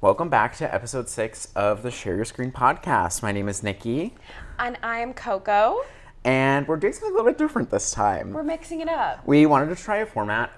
Welcome back to episode 6 of the Share Your Screen podcast. My name is Nikki. And I'm Coco. And we're doing something a little bit different this time. We're mixing it up. We wanted to try a format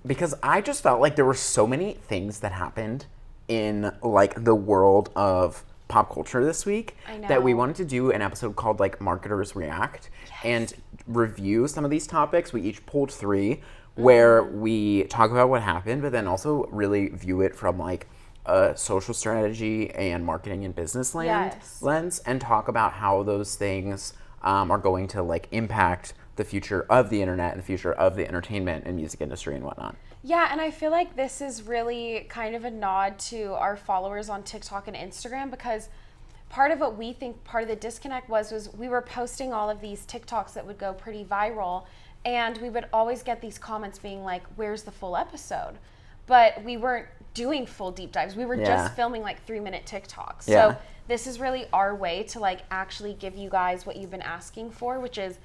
because I just felt like there were so many things that happened in like the world of pop culture this week that we wanted to do an episode called like Marketers React and review some of these topics. We each pulled 3 where we talk about what happened, but then also really view it from like a social strategy and marketing and business lens, and talk about how those things are going to like impact the future of the internet and the future of the entertainment and music industry and whatnot. Yeah, and I feel like this is really kind of a nod to our followers on TikTok and Instagram, because part of what we think part of the disconnect was we were posting all of these TikToks that would go pretty viral, and we would always get these comments being like, where's the full episode? But we weren't doing full deep dives. We were just filming like 3-minute TikToks. So this is really our way to like actually give you guys what you've been asking for, which is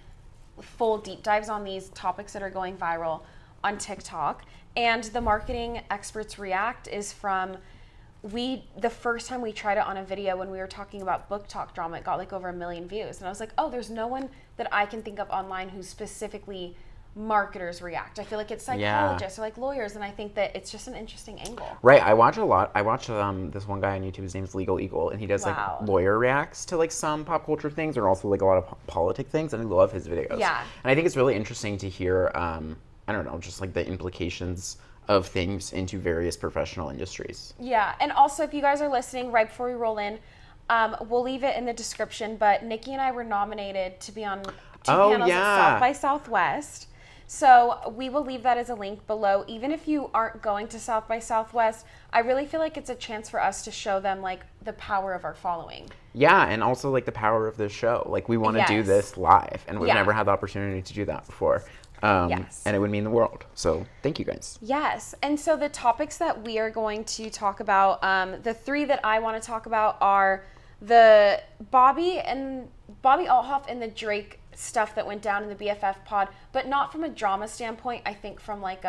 full deep dives on these topics that are going viral on TikTok. And the Marketing Experts React is from the first time we tried it on a video when we were talking about book talk drama, it got like over 1 million views. And I was like, oh, there's no one that I can think of online who specifically marketers react. I feel like it's psychologists or like lawyers, and I think that it's just an interesting angle. Right. I watch a lot. I watch this one guy on YouTube. His name's Legal Eagle, and he does like lawyer reacts to like some pop culture things, or also like a lot of politic things, and I love his videos. Yeah. And I think it's really interesting to hear, I don't know, just like the implications of things into various professional industries. Yeah. And also, if you guys are listening, right before we roll in, we'll leave it in the description, but Nikki and I were nominated to be on 2 panels at South by Southwest. So we will leave that as a link below. Even if you aren't going to South by Southwest, I really feel like it's a chance for us to show them like the power of our following. Yeah, and also like the power of this show. Like we want to do this live, and we've never had the opportunity to do that before. And it would mean the world. So thank you guys. Yes. And so the topics that we are going to talk about, the 3 that I want to talk about are the Bobbi Althoff and the Drake stuff that went down in the BFF pod, but not from a drama standpoint. I think from like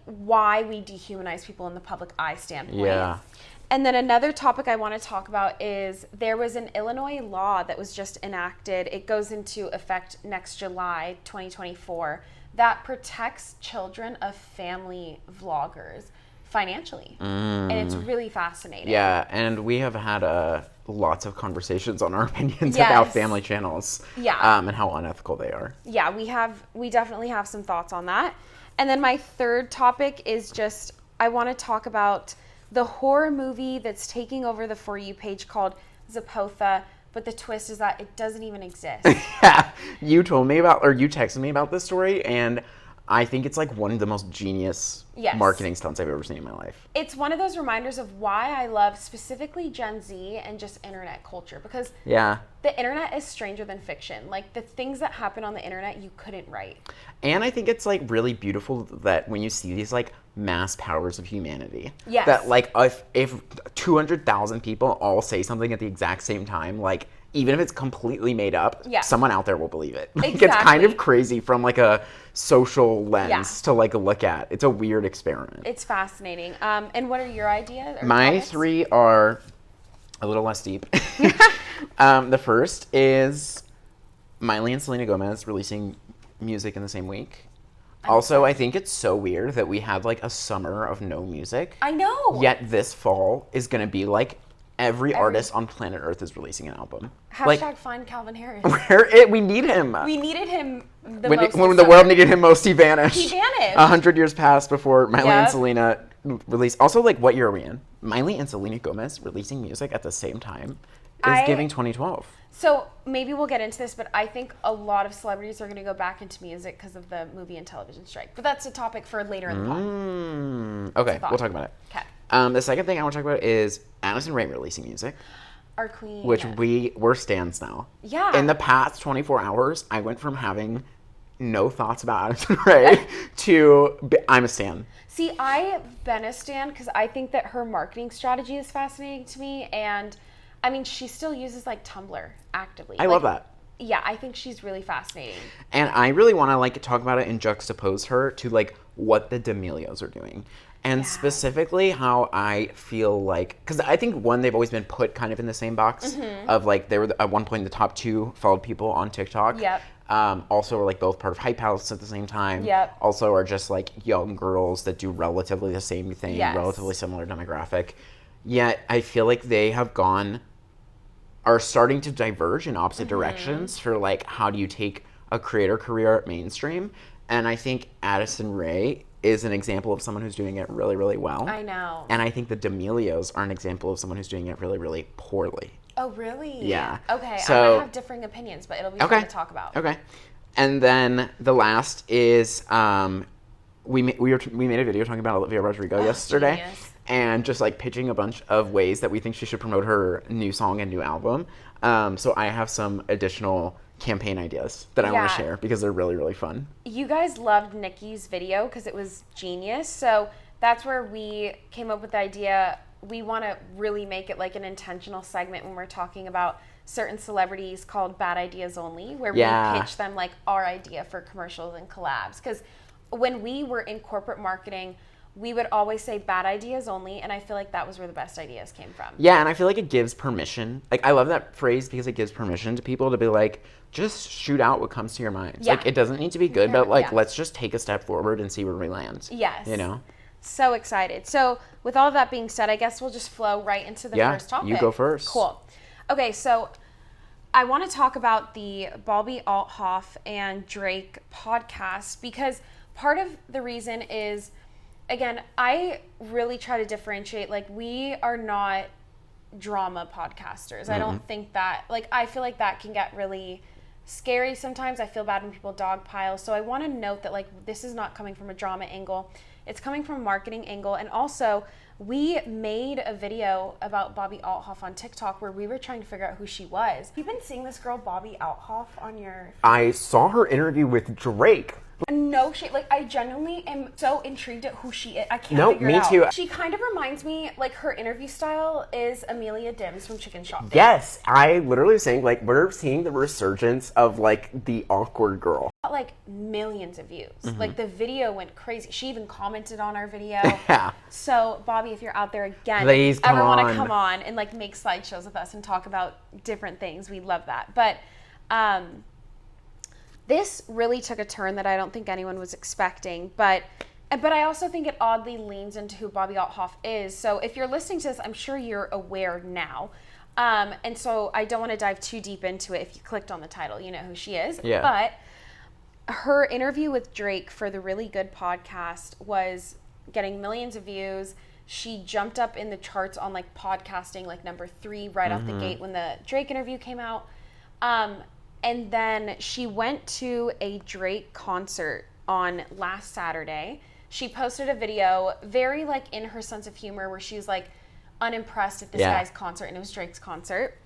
why we dehumanize people in the public eye standpoint. Yeah. And then another topic I want to talk about is there was an Illinois law that was just enacted. It goes into effect next July 2024 that protects children of family vloggers financially. And it's really fascinating. Yeah, and we have had lots of conversations on our opinions about family channels and how unethical they are. Yeah, we definitely have some thoughts on that. And then my third topic is just I want to talk about the horror movie that's taking over the For You page called Zepotha, but the twist is that it doesn't even exist. Yeah, you texted me about this story, and I think it's like one of the most genius marketing stunts I've ever seen in my life. It's one of those reminders of why I love specifically Gen Z and just internet culture, because the internet is stranger than fiction. Like the things that happen on the internet you couldn't write. And I think it's like really beautiful that when you see these like mass powers of humanity, that like if 200,000 people all say something at the exact same time, like even if it's completely made up, someone out there will believe it. Like it's kind of crazy from like a social lens to like look at. It's a weird experiment. It's fascinating. And what are your ideas? My topics? 3 are a little less deep. The first is Miley and Selena Gomez releasing music in the same week. I think it's so weird that we had like a summer of no music. I know. Yet this fall is going to be like every artist on planet Earth is releasing an album. Hashtag find Calvin Harris. We need him. We needed him when the world needed him most, he vanished. He vanished. 100 years passed before Miley and Selena released. Also, like, what year are we in? Miley and Selena Gomez releasing music at the same time is giving 2012. So maybe we'll get into this, but I think a lot of celebrities are going to go back into music because of the movie and television strike. But that's a topic for later in the pod. Okay, we'll talk about it. Okay. The second thing I want to talk about is Addison Rae releasing music. Our queen. Which we're stans now. Yeah. In the past 24 hours, I went from having no thoughts about Addison Rae to I'm a stan. See, I've been a stan because I think that her marketing strategy is fascinating to me. And I mean, she still uses like Tumblr actively. I love that. Yeah, I think she's really fascinating. And I really want to like talk about it and juxtapose her to like what the D'Amelios are doing. And specifically how I feel like, because I think one, they've always been put kind of in the same box of like, they were at one point the top 2 followed people on TikTok. Yep. Also are like both part of Hype House at the same time. Yep. Also are just like young girls that do relatively the same thing, Yes. relatively similar demographic. Yet I feel like they are starting to diverge in opposite directions for like, how do you take a creator career mainstream? And I think Addison Rae is an example of someone who's doing it really, really well. I know. And I think the D'Amelios are an example of someone who's doing it really, really poorly. Oh, really? Yeah. Okay, So, I might have differing opinions, but it'll be fun to talk about. Okay. And then the last is we made a video talking about Olivia Rodrigo yesterday. Genius. And just like pitching a bunch of ways that we think she should promote her new song and new album. So I have some additional campaign ideas that I want to share because they're really, really fun. You guys loved Nicki's video because it was genius. So that's where we came up with the idea. We want to really make it like an intentional segment when we're talking about certain celebrities called Bad Ideas Only, where we pitch them like our idea for commercials and collabs. Because when we were in corporate marketing, we would always say bad ideas only, and I feel like that was where the best ideas came from. Yeah, and I feel like it gives permission. Like, I love that phrase because it gives permission to people to be like, just shoot out what comes to your mind. Yeah. Like, it doesn't need to be good, but like, let's just take a step forward and see where we land. Yes. You know? So excited. So with all of that being said, I guess we'll just flow right into the first topic. You go first. Cool. Okay, so I want to talk about the Bobbi Althoff and Drake podcast because part of the reason is, again, I really try to differentiate. Like, we are not drama podcasters. I don't think that, like, I feel like that can get really scary sometimes. I feel bad when people dogpile. So I want to note that, like, this is not coming from a drama angle. It's coming from a marketing angle. And also, we made a video about Bobbi Althoff on TikTok where we were trying to figure out who she was. You've been seeing this girl, Bobbi Althoff, on your... I saw her interview with Drake. No shit, like, I genuinely am so intrigued at who she is. I can't figure it out. Me too. She kind of reminds me, like, her interview style is Amelia Dims from Chicken Shop. Yes, I literally was saying, like, we're seeing the resurgence of, like, the awkward girl. Like, millions of views. Like, the video went crazy. She even commented on our video. Yeah. So, Bobbi, if you're out there again, Please ever want to come on and, like, make slideshows with us and talk about different things, we love that. But, this really took a turn that I don't think anyone was expecting, but I also think it oddly leans into who Bobbi Althoff is. So if you're listening to this, I'm sure you're aware now. And so I don't want to dive too deep into it. If you clicked on the title, you know who she is. Yeah. But her interview with Drake for the Really Good podcast was getting millions of views. She jumped up in the charts on, like, podcasting, like, number 3 right off the gate when the Drake interview came out. And then she went to a Drake concert on last Saturday. She posted a video very, like, in her sense of humor where she was, like, unimpressed at this guy's concert, and it was Drake's concert.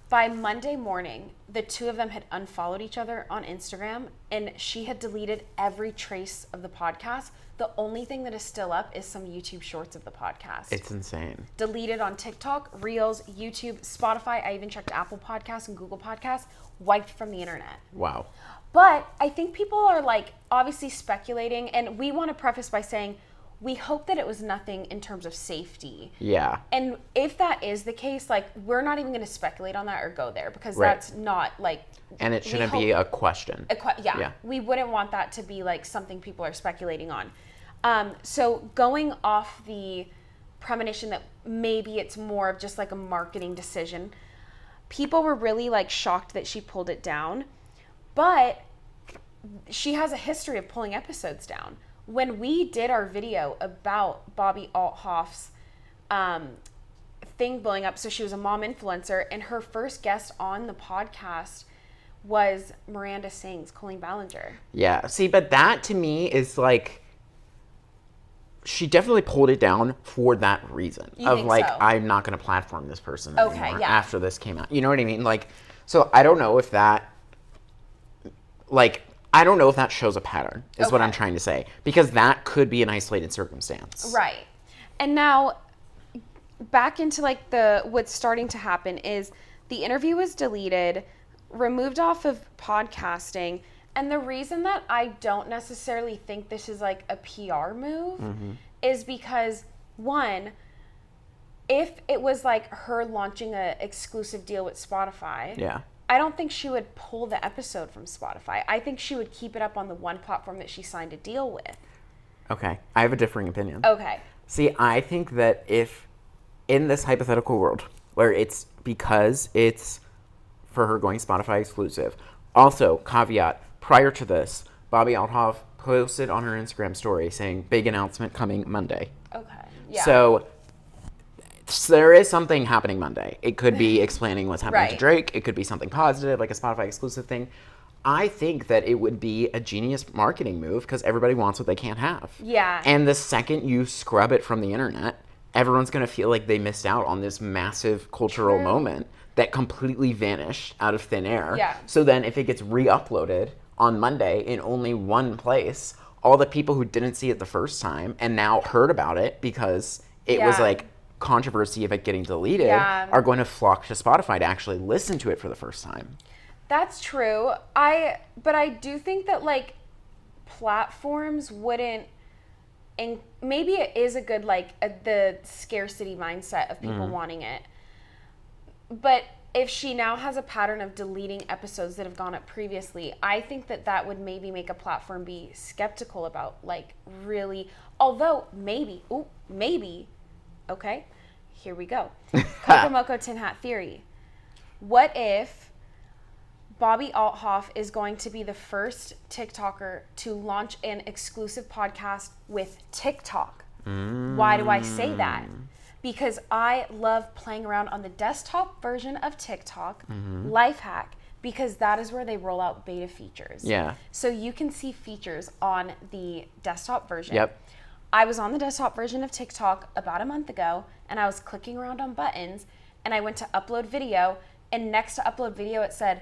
By Monday morning, the two of them had unfollowed each other on Instagram, and she had deleted every trace of the podcast. The only thing that is still up is some YouTube shorts of the podcast. It's insane. Deleted on TikTok, Reels, YouTube, Spotify. I even checked Apple Podcasts and Google Podcasts. Wiped from the internet. Wow. But I think people are, like, obviously speculating, and we want to preface by saying we hope that it was nothing in terms of safety. Yeah. And if that is the case, like, we're not even going to speculate on that or go there because that's not, like... And it shouldn't be a question. Yeah. We wouldn't want that to be, like, something people are speculating on. So going off the premonition that maybe it's more of just, like, a marketing decision, people were really, like, shocked that she pulled it down. But she has a history of pulling episodes down. When we did our video about Bobbi Althoff's thing blowing up, so she was a mom influencer, and her first guest on the podcast was Miranda Sings, Colleen Ballinger. Yeah. See, but that to me is like, she definitely pulled it down for that reason. You of think like, so? I'm not going to platform this person anymore yeah. after this came out. You know what I mean? Like, so I don't know if that, like, I don't know if that shows a pattern, is what I'm trying to say. Because that could be an isolated circumstance. Right. And now, back into, like, what's starting to happen is the interview was deleted, removed off of podcasting, and the reason that I don't necessarily think this is, like, a PR move is because, one, if it was like her launching an exclusive deal with Spotify, I don't think she would pull the episode from Spotify. I think she would keep it up on the one platform that she signed a deal with. Okay. I have a differing opinion. Okay. See, I think that if in this hypothetical world where it's because it's for her going Spotify exclusive. Also, caveat, prior to this, Bobbi Althoff posted on her Instagram story saying, big announcement coming Monday. Okay. Yeah. So there is something happening Monday. It could be explaining what's happening to Drake. It could be something positive, like a Spotify exclusive thing. I think that it would be a genius marketing move because everybody wants what they can't have. Yeah. And the second you scrub it from the internet, everyone's going to feel like they missed out on this massive cultural moment that completely vanished out of thin air. Yeah. So then if it gets re-uploaded on Monday in only one place, all the people who didn't see it the first time and now heard about it because it was like controversy of it getting deleted are going to flock to Spotify to actually listen to it for the first time. That's true. But I do think that like platforms wouldn't, and maybe it is a good like the scarcity mindset of people wanting it. But if she now has a pattern of deleting episodes that have gone up previously, I think that that would maybe make a platform be skeptical about like really, although maybe, okay, here we go. Coco Moco Tin Hat Theory. What if Bobbi Althoff is going to be the first TikToker to launch an exclusive podcast with TikTok? Why do I say that? Because I love playing around on the desktop version of TikTok, life hack, because that is where they roll out beta features. Yeah. So you can see features on the desktop version. Yep. I was on the desktop version of TikTok about a month ago, and I was clicking around on buttons, and I went to upload video, and next to upload video, it said,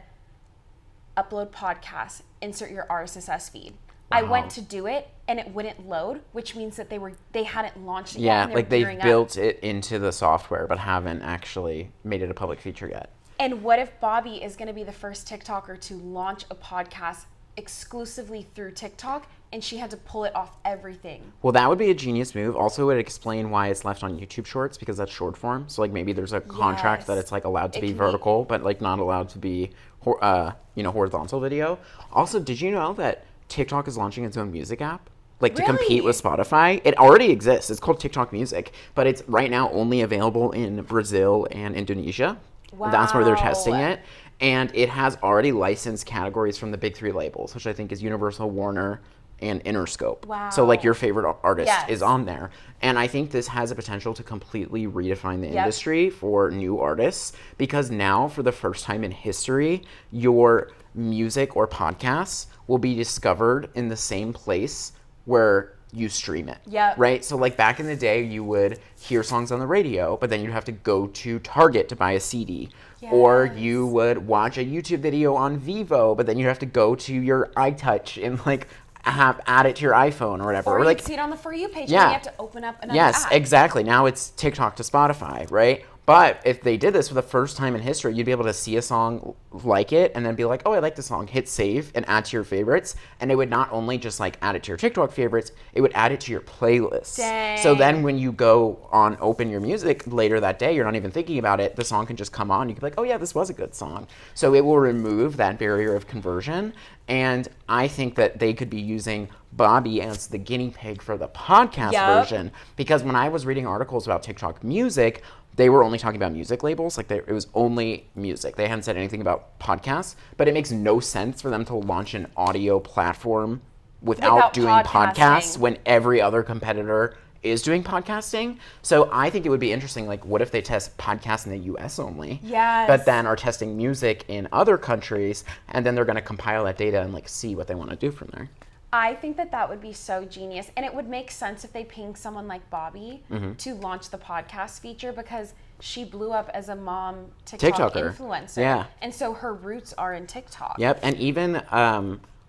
upload podcast, insert your RSS feed. Wow. I went to do it and it wouldn't load, which means that they hadn't launched it yet. Yeah, like they've built it into the software but haven't actually made it a public feature yet. And what if Bobbi is going to be the first TikToker to launch a podcast exclusively through TikTok and she had to pull it off everything? Well, that would be a genius move. Also, it would explain why it's left on YouTube Shorts because that's short form. So like maybe there's a contract that it's like allowed to be vertical but like not allowed to be horizontal video. Also, did you know that TikTok is launching its own music app? Like to compete with Spotify. It already exists. It's called TikTok Music, but it's right now only available in Brazil and Indonesia. Wow. That's where they're testing it. And it has already licensed categories from the big three labels, which I think is Universal, Warner, and Interscope. Wow. So like your favorite artist is on there. And I think this has a potential to completely redefine the industry for new artists because now for the first time in history, your music or podcasts will be discovered in the same place where you stream it. Yep. Right? So like back in the day, you would hear songs on the radio, but then you'd have to go to Target to buy a CD. Yes. Or you would watch a YouTube video on Vivo, but then you'd have to go to your iTouch and like add it to your iPhone or whatever. Or like, you'd see it on the For You page and you have to open up another app. Yes, exactly. Now it's TikTok to Spotify, right? But if they did this for the first time in history, you'd be able to see a song like it and then be like, oh, I like this song, hit save and add to your favorites. And it would not only just like add it to your TikTok favorites, it would add it to your playlist. Dang. So then when you go on open your music later that day, you're not even thinking about it, the song can just come on. You can be like, oh yeah, this was a good song. So it will remove that barrier of conversion. And I think that they could be using Bobbi as the guinea pig for the podcast version. Because when I was reading articles about TikTok music, they were only talking about music labels. Like it was only music. They hadn't said anything about podcasts. But it makes no sense for them to launch an audio platform without doing podcasts when every other competitor is doing podcasting. So I think it would be interesting, like, what if they test podcasts in the US only? Yes. But then are testing music in other countries, and then they're going to compile that data and, like, see what they want to do from there. I think that would be so genius. And it would make sense if they pinged someone like Bobbi to launch the podcast feature because she blew up as a mom TikTok influencer. Yeah. And so her roots are in TikTok. Yep. And even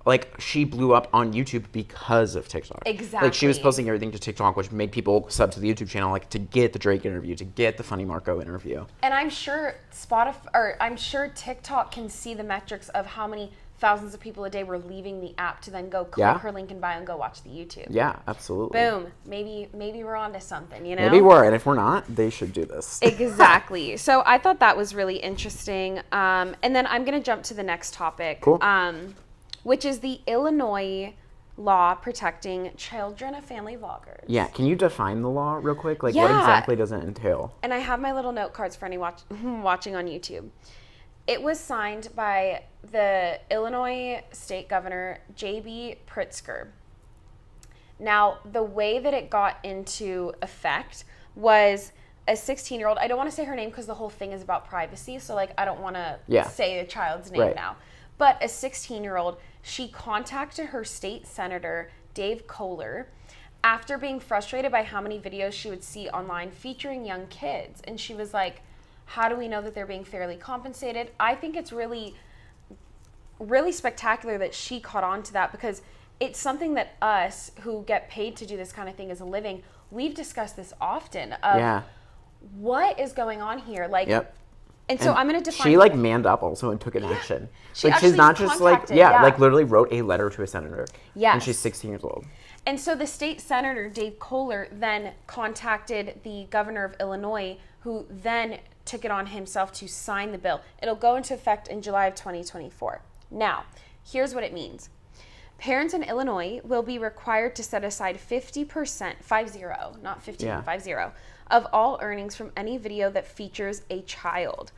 like she blew up on YouTube because of TikTok. Exactly. Like she was posting everything to TikTok, which made people sub to the YouTube channel, like to get the Drake interview, to get the Funny Marco interview. And I'm sure TikTok can see the metrics of how many thousands of people a day were leaving the app to then go click her link in bio and go watch the YouTube. Yeah, absolutely. Boom. Maybe we're onto something, you know? Maybe we're, and if we're not, they should do this. Exactly. So I thought that was really interesting. And then I'm going to jump to the next topic, cool. Which is the Illinois law protecting children of family vloggers. Yeah, can you define the law real quick? Like, what exactly does it entail? And I have my little note cards for any watching on YouTube. It was signed by the Illinois State Governor, J.B. Pritzker. Now, the way that it got into effect was a 16-year-old. I don't want to say her name because the whole thing is about privacy, so, like, I don't want to say a child's name now. But a 16-year-old, she contacted her state senator, Dave Kohler, after being frustrated by how many videos she would see online featuring young kids. And she was like, how do we know that they're being fairly compensated? I think it's really, really spectacular that she caught on to that, because it's something that us who get paid to do this kind of thing as a living, we've discussed this often of what is going on here. Like, and so I'm going to define. She like manned up also and took an action. She like she's not just like like literally wrote a letter to a senator. Yeah. And she's 16 years old. And so the state senator, Dave Kohler, then contacted the governor of Illinois, who then took it on himself to sign the bill. It'll go into effect in July of 2024. Now, here's what it means. Parents in Illinois will be required to set aside 50%, 50, not 15, 50, of all earnings from any video that features a child.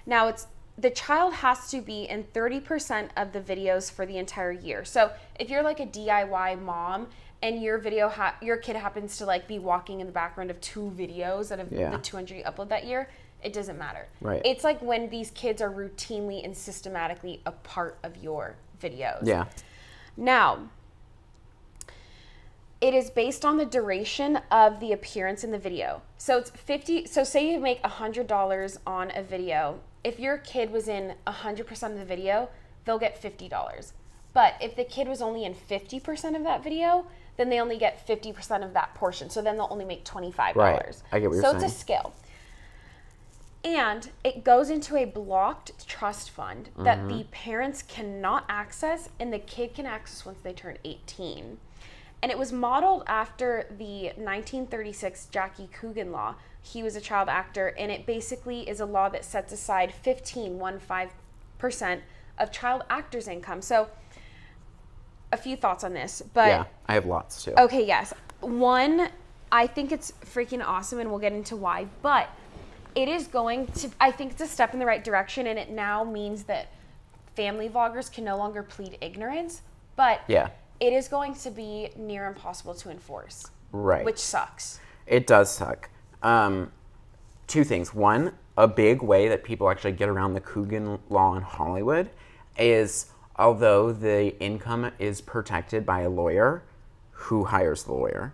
Now, the child has to be in 30% of the videos for the entire year. So if you're like a DIY mom and your video, your kid happens to like be walking in the background of 2 videos out of the 200 you upload that year, it doesn't matter. Right. It's like when these kids are routinely and systematically a part of your videos. Yeah. Now, it is based on the duration of the appearance in the video. So it's 50. So say you make $100 on a video. If your kid was in 100% of the video, they'll get $50. But if the kid was only in 50% of that video, then they only get 50% of that portion. So then they'll only make $25. Right. I get what you're saying. So it's a scale. And it goes into a blocked trust fund that the parents cannot access and the kid can access once they turn 18. And it was modeled after the 1936 Jackie Coogan law. He was a child actor, and it basically is a law that sets aside 15% of child actors' income. So a few thoughts on this. But yeah, I have lots too. Okay, yes. One, I think it's freaking awesome, and we'll get into why. But it is going to, I think it's a step in the right direction, and it now means that family vloggers can no longer plead ignorance. But it is going to be near impossible to enforce. Right. Which sucks. It does suck. 2 things. One, a big way that people actually get around the Coogan law in Hollywood is, although the income is protected by a lawyer, who hires the lawyer?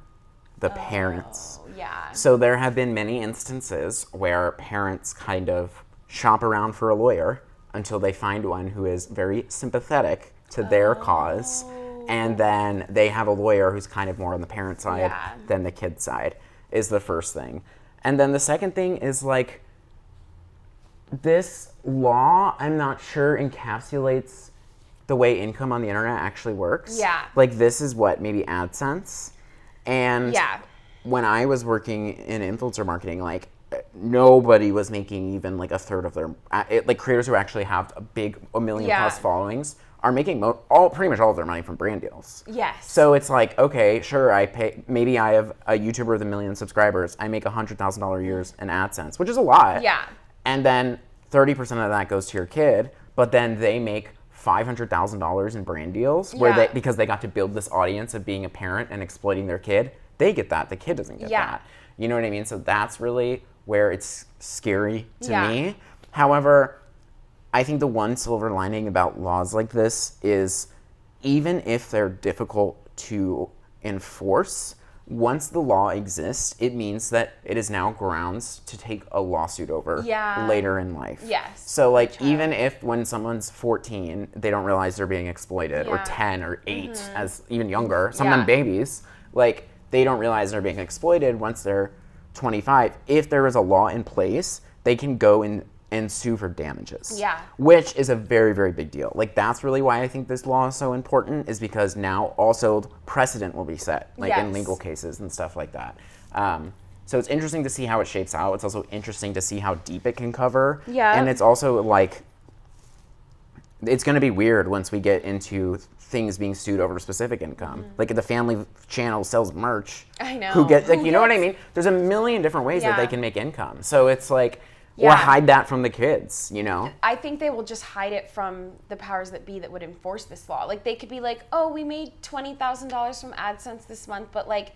The parents. Yeah. So there have been many instances where parents kind of shop around for a lawyer until they find one who is very sympathetic to their cause. And then they have a lawyer who's kind of more on the parent side than the kid side, is the first thing. And then the second thing is, like, this law, I'm not sure, encapsulates the way income on the internet actually works. Yeah. Like, this is what, maybe AdSense? And when I was working in influencer marketing, like, nobody was making even like a third of their, like, creators who actually have a million plus followings are making pretty much all of their money from brand deals. Yes. So it's like, okay, sure, maybe I have a YouTuber with 1 million subscribers. I make $100,000 a year in AdSense, which is a lot. Yeah. And then 30% of that goes to your kid, but then they make $500,000 in brand deals where because they got to build this audience of being a parent and exploiting their kid. They get that. The kid doesn't get that. You know what I mean? So that's really where it's scary to me. However, I think the one silver lining about laws like this is, even if they're difficult to enforce, once the law exists, it means that it is now grounds to take a lawsuit over later in life. Yes. So, like, even if when someone's 14, they don't realize they're being exploited, or 10 or 8, as even younger, some of them babies, like, they don't realize they're being exploited once they're 25. If there is a law in place, they can go and and sue for damages. Yeah. Which is a very, very big deal. Like, that's really why I think this law is so important, is because now also precedent will be set, like in legal cases and stuff like that. So it's interesting to see how it shapes out. It's also interesting to see how deep it can cover. Yeah. And it's also like, it's going to be weird once we get into things being sued over specific income. Like, the family channel sells merch. I know. Who gets, like, you know what I mean? There's a million different ways that they can make income. So it's like, or hide that from the kids, you know? I think they will just hide it from the powers that be that would enforce this law. Like, they could be like, oh, we made $20,000 from AdSense this month, but like,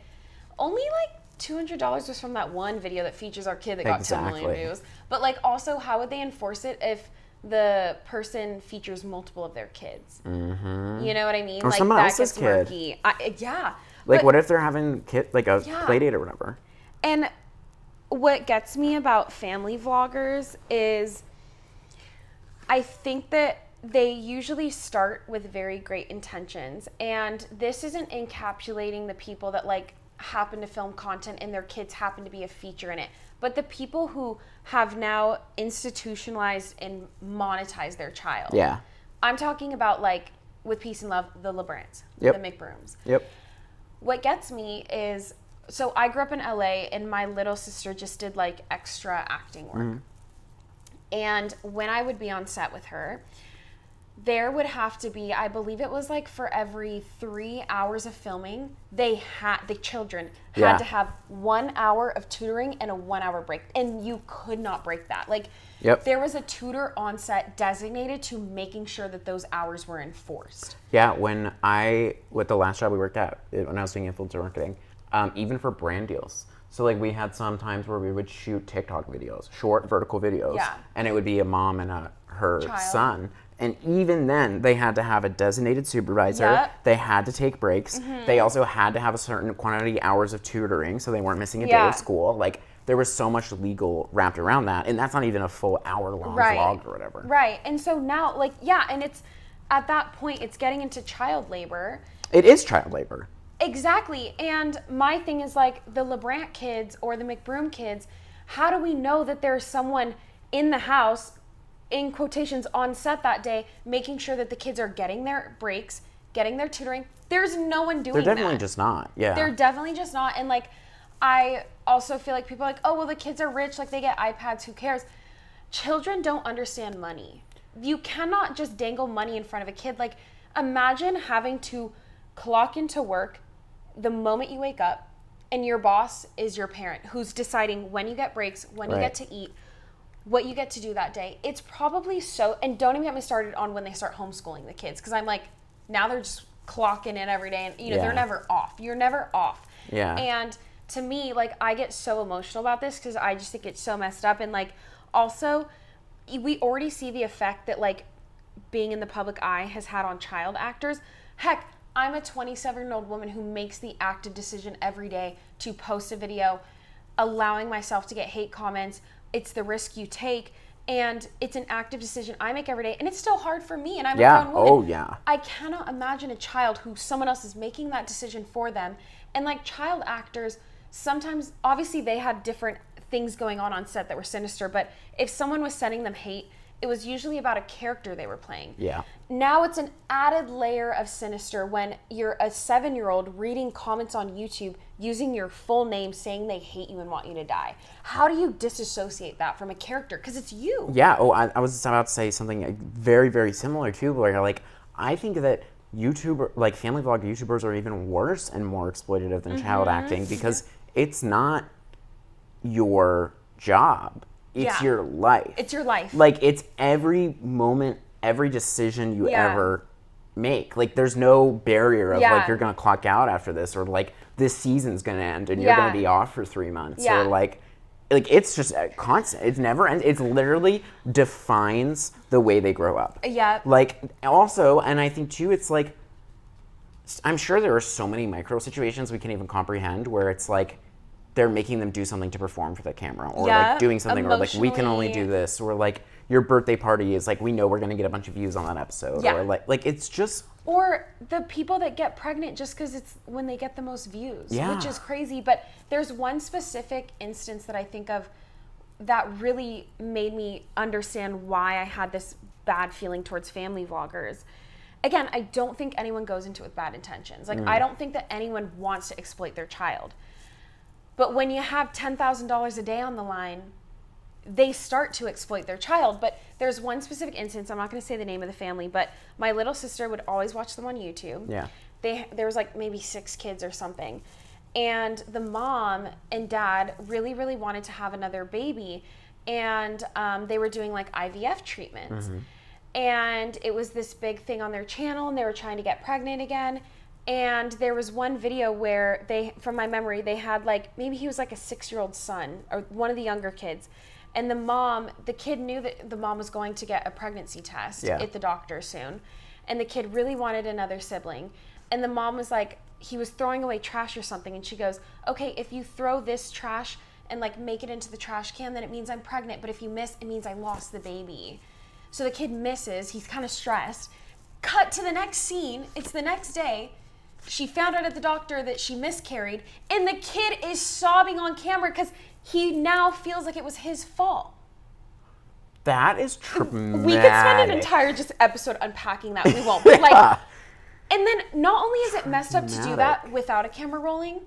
only like $200 was from that one video that features our kid that got 10 million views. But like, also, how would they enforce it if the person features multiple of their kids? Mm-hmm. You know what I mean? Or like, someone that else's gets kid. murky. Like, but what if they're having like a play date or whatever? And what gets me about family vloggers is I think that they usually start with very great intentions. And this isn't encapsulating the people that like happen to film content and their kids happen to be a feature in it. But the people who have now institutionalized and monetized their child. Yeah. I'm talking about, like, with Peace and Love, the LeBrants, the McBrooms. Yep. What gets me is, so I grew up in LA and my little sister just did like extra acting work. Mm-hmm. And when I would be on set with her, there would have to be, I believe it was like for every 3 hours of filming, the children had to have 1 hour of tutoring and a 1 hour break. And you could not break that. Like, there was a tutor on set designated to making sure that those hours were enforced. Yeah, with the last job we worked at, when I was doing influencer marketing, even for brand deals. So like, we had some times where we would shoot TikTok videos, short vertical videos, and it would be a mom and her son. And even then, they had to have a designated supervisor. Yep. They had to take breaks. Mm-hmm. They also had to have a certain quantity of hours of tutoring, so they weren't missing a day of school. Like, there was so much legal wrapped around that, and that's not even a full hour-long vlog or whatever. Right, and so now, like, and it's, at that point, it's getting into child labor. It is child labor. Exactly, and my thing is, like, the LeBrant kids or the McBroom kids, how do we know that there's someone in the house, in quotations, on set that day, making sure that the kids are getting their breaks, getting their tutoring? There's no one doing that. They're definitely just not, They're definitely just not, and, like, I also feel like people are like, oh, well, the kids are rich, like, they get iPads, who cares? Children don't understand money. You cannot just dangle money in front of a kid. Like, imagine having to clock into work the moment you wake up, and your boss is your parent, who's deciding when you get breaks, when you get to eat, what you get to do that day. It's probably so, and don't even get me started on when they start homeschooling the kids, because I'm like, now they're just clocking in every day, and they're never off. You're never off. Yeah. And to me, like, I get so emotional about this because I just think it's so messed up. And like, also, we already see the effect that like being in the public eye has had on child actors. Heck, I'm a 27-year-old woman who makes the active decision every day to post a video, allowing myself to get hate comments. It's the risk you take, and it's an active decision I make every day, and it's still hard for me, and I'm a grown woman. Oh, yeah. I cannot imagine a child who someone else is making that decision for them. And like, child actors, sometimes, obviously they had different things going on set that were sinister, but if someone was sending them hate, it was usually about a character they were playing. Yeah. Now it's an added layer of sinister when you're a 7-year-old reading comments on YouTube using your full name, saying they hate you and want you to die. How do you disassociate that from a character? Because it's you. Yeah. Oh, I was about to say something very, very similar too, where like, I think that like family vlog YouTubers are even worse and more exploitative than child acting, because it's not your job. It's your life. It's your life. Like, it's every moment, every decision you ever make. Like, there's no barrier of like, you're going to clock out after this, or like, this season's going to end and you're going to be off for 3 months. Or like it's just constant. It's never ends. It's literally defines the way they grow up. Yeah. Like, also, and I think too, it's like, I'm sure there are so many micro situations we can't even comprehend where it's like, they're making them do something to perform for the camera, or like doing something, or like, we can only do this, or like, your birthday party is like, we know we're going to get a bunch of views on that episode, or like it's just, or the people that get pregnant just because it's when they get the most views, which is crazy. But there's one specific instance that I think of that really made me understand why I had this bad feeling towards family vloggers. Again, I don't think anyone goes into it with bad intentions. Like, I don't think that anyone wants to exploit their child. But when you have $10,000 a day on the line, they start to exploit their child. But there's one specific instance, I'm not going to say the name of the family, but my little sister would always watch them on YouTube. Yeah. There was like maybe 6 kids or something. And the mom and dad really, really wanted to have another baby. And they were doing like IVF treatments. And it was this big thing on their channel, and they were trying to get pregnant again. And there was one video where from my memory, they had like, maybe he was like a 6-year-old son or one of the younger kids. And the kid knew that the mom was going to get a pregnancy test at the doctor soon. And the kid really wanted another sibling. And the mom was like, he was throwing away trash or something. And she goes, okay, if you throw this trash and like make it into the trash can, then it means I'm pregnant. But if you miss, it means I lost the baby. So the kid misses. He's kind of stressed. Cut to the next scene. It's the next day. She found out at the doctor that she miscarried. And the kid is sobbing on camera because he now feels like it was his fault. That is traumatic. We could spend an entire just episode unpacking that. We won't. But like, and then not only is it messed up to do that without a camera rolling,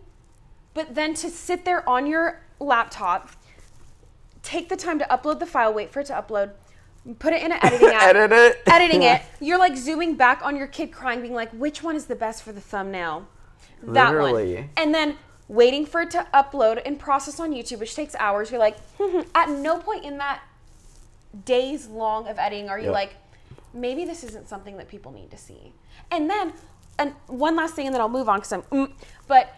but then to sit there on your laptop, take the time to upload the file, wait for it to upload, put it in an editing app. Editing it. You're like zooming back on your kid crying, being like, which one is the best for the thumbnail? That one. And then waiting for it to upload and process on YouTube, which takes hours. You're like, at no point in that days long of editing are you like, maybe this isn't something that people need to see. And then, and one last thing, and then I'll move on because but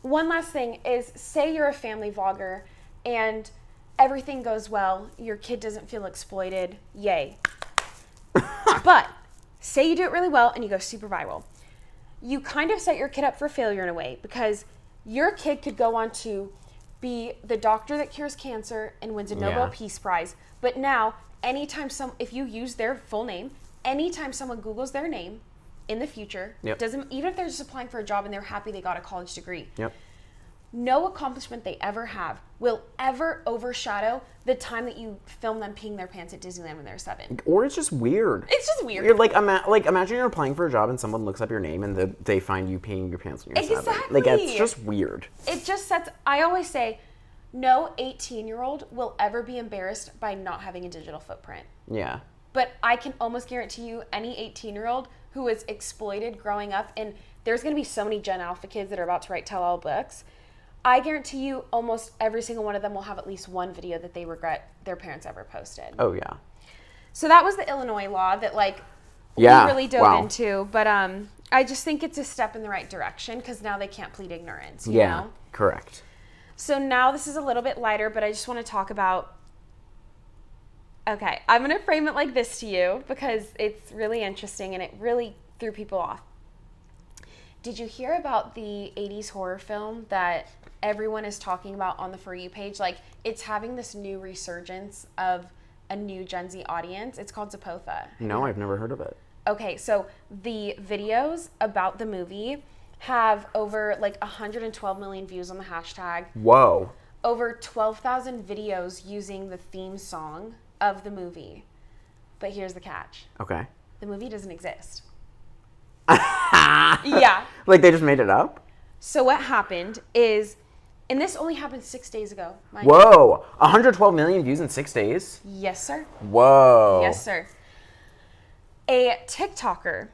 one last thing is, say you're a family vlogger and everything goes well, your kid doesn't feel exploited, yay. But say you do it really well and you go super viral. You kind of set your kid up for failure in a way, because your kid could go on to be the doctor that cures cancer and wins a Nobel Peace Prize. But now, if you use their full name, anytime someone Googles their name in the future, even if they're just applying for a job and they're happy they got a college degree, no accomplishment they ever have will ever overshadow the time that you film them peeing their pants at Disneyland when they're 7. Or it's just weird. It's just weird. You're like, imagine you're applying for a job and someone looks up your name and they find you peeing your pants when you're 7. Like, it's just weird. It just sets, I always say, no 18-year-old will ever be embarrassed by not having a digital footprint. Yeah. But I can almost guarantee you, any 18-year-old who was exploited growing up, and there's going to be so many Gen Alpha kids that are about to write tell-all books, I guarantee you almost every single one of them will have at least one video that they regret their parents ever posted. Oh, yeah. So that was the Illinois law that, like, we really dove into. But I just think it's a step in the right direction, because now they can't plead ignorance, you know? Correct. So now this is a little bit lighter, but I just want to talk about... Okay, I'm going to frame it like this to you, because it's really interesting, and it really threw people off. Did you hear about the 80s horror film that everyone is talking about on the For You page? Like, it's having this new resurgence of a new Gen Z audience. It's called Zepotha. No, I've never heard of it. Okay, so the videos about the movie have over like 112 million views on the hashtag. Whoa. Over 12,000 videos using the theme song of the movie. But here's the catch. Okay. The movie doesn't exist. Yeah. Like, they just made it up? So what happened is, and this only happened 6 days ago. Whoa. 112 million views in 6 days? Yes, sir. Whoa. Yes, sir. A TikToker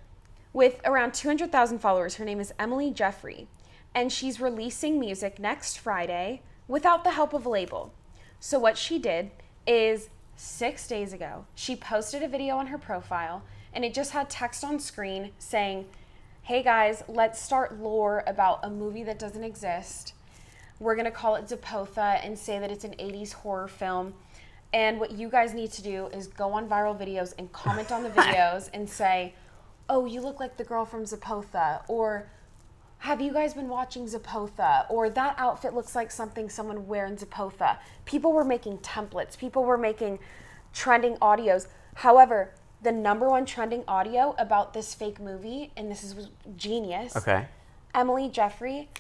with around 200,000 followers, her name is Emily Jeffrey, and she's releasing music next Friday without the help of a label. So what she did is, 6 days ago, she posted a video on her profile, and it just had text on screen saying, hey guys, let's start lore about a movie that doesn't exist. We're going to call it Zepotha and say that it's an 80s horror film. And what you guys need to do is go on viral videos and comment on the videos and say, oh, you look like the girl from Zepotha, or have you guys been watching Zepotha, or that outfit looks like something someone would wear in Zepotha. People were making templates. People were making trending audios. However, the number one trending audio about this fake movie, and this was genius. Okay. Emily Jeffrey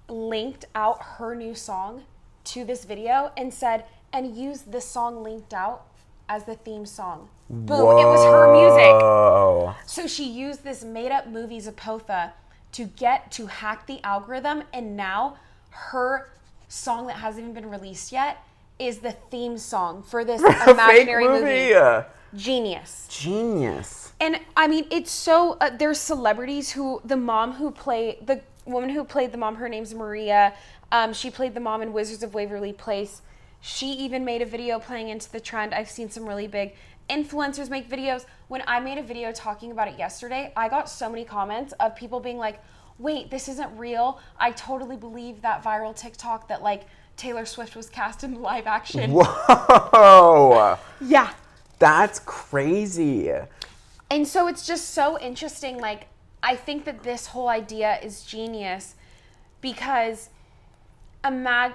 linked out her new song to this video and said, and use the song linked out as the theme song. Boom, Whoa. It was her music. So she used this made-up movie, Zepotha, to hack the algorithm, and now her song that hasn't even been released yet is the theme song for this imaginary movie. Genius. And I mean, it's so, there's celebrities who, the woman who played the mom, her name's Maria. She played the mom in Wizards of Waverly Place. She even made a video playing into the trend. I've seen some really big influencers make videos. When I made a video talking about it yesterday, I got so many comments of people being like, wait, this isn't real. I totally believe that viral TikTok that like Taylor Swift was cast in live action. Whoa. Yeah. That's crazy. And so it's just so interesting. Like, I think that this whole idea is genius because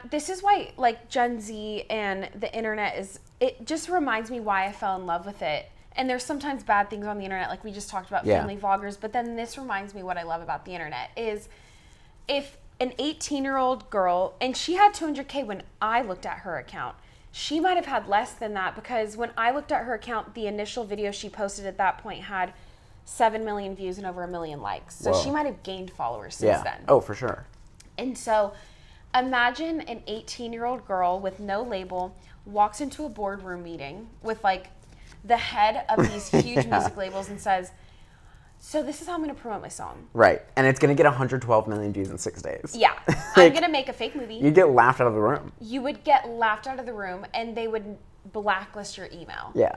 this is why like Gen Z and the internet it just reminds me why I fell in love with it. And there's sometimes bad things on the internet, like we just talked about family vloggers, but then this reminds me what I love about the internet is if an 18-year-old girl, and she had 200K when I looked at her account, she might have had less than that because when I looked at her account, the initial video she posted at that point had 7 million views and over 1 million likes. So she might have gained followers since then. Oh, for sure. And so imagine an 18-year-old girl with no label walks into a boardroom meeting with like the head of these huge music labels and says, so this is how I'm going to promote my song. Right. And it's going to get 112 million views in 6 days. Yeah. I'm going to make a fake movie. You'd get laughed out of the room. You would get laughed out of the room and they would blacklist your email. Yeah.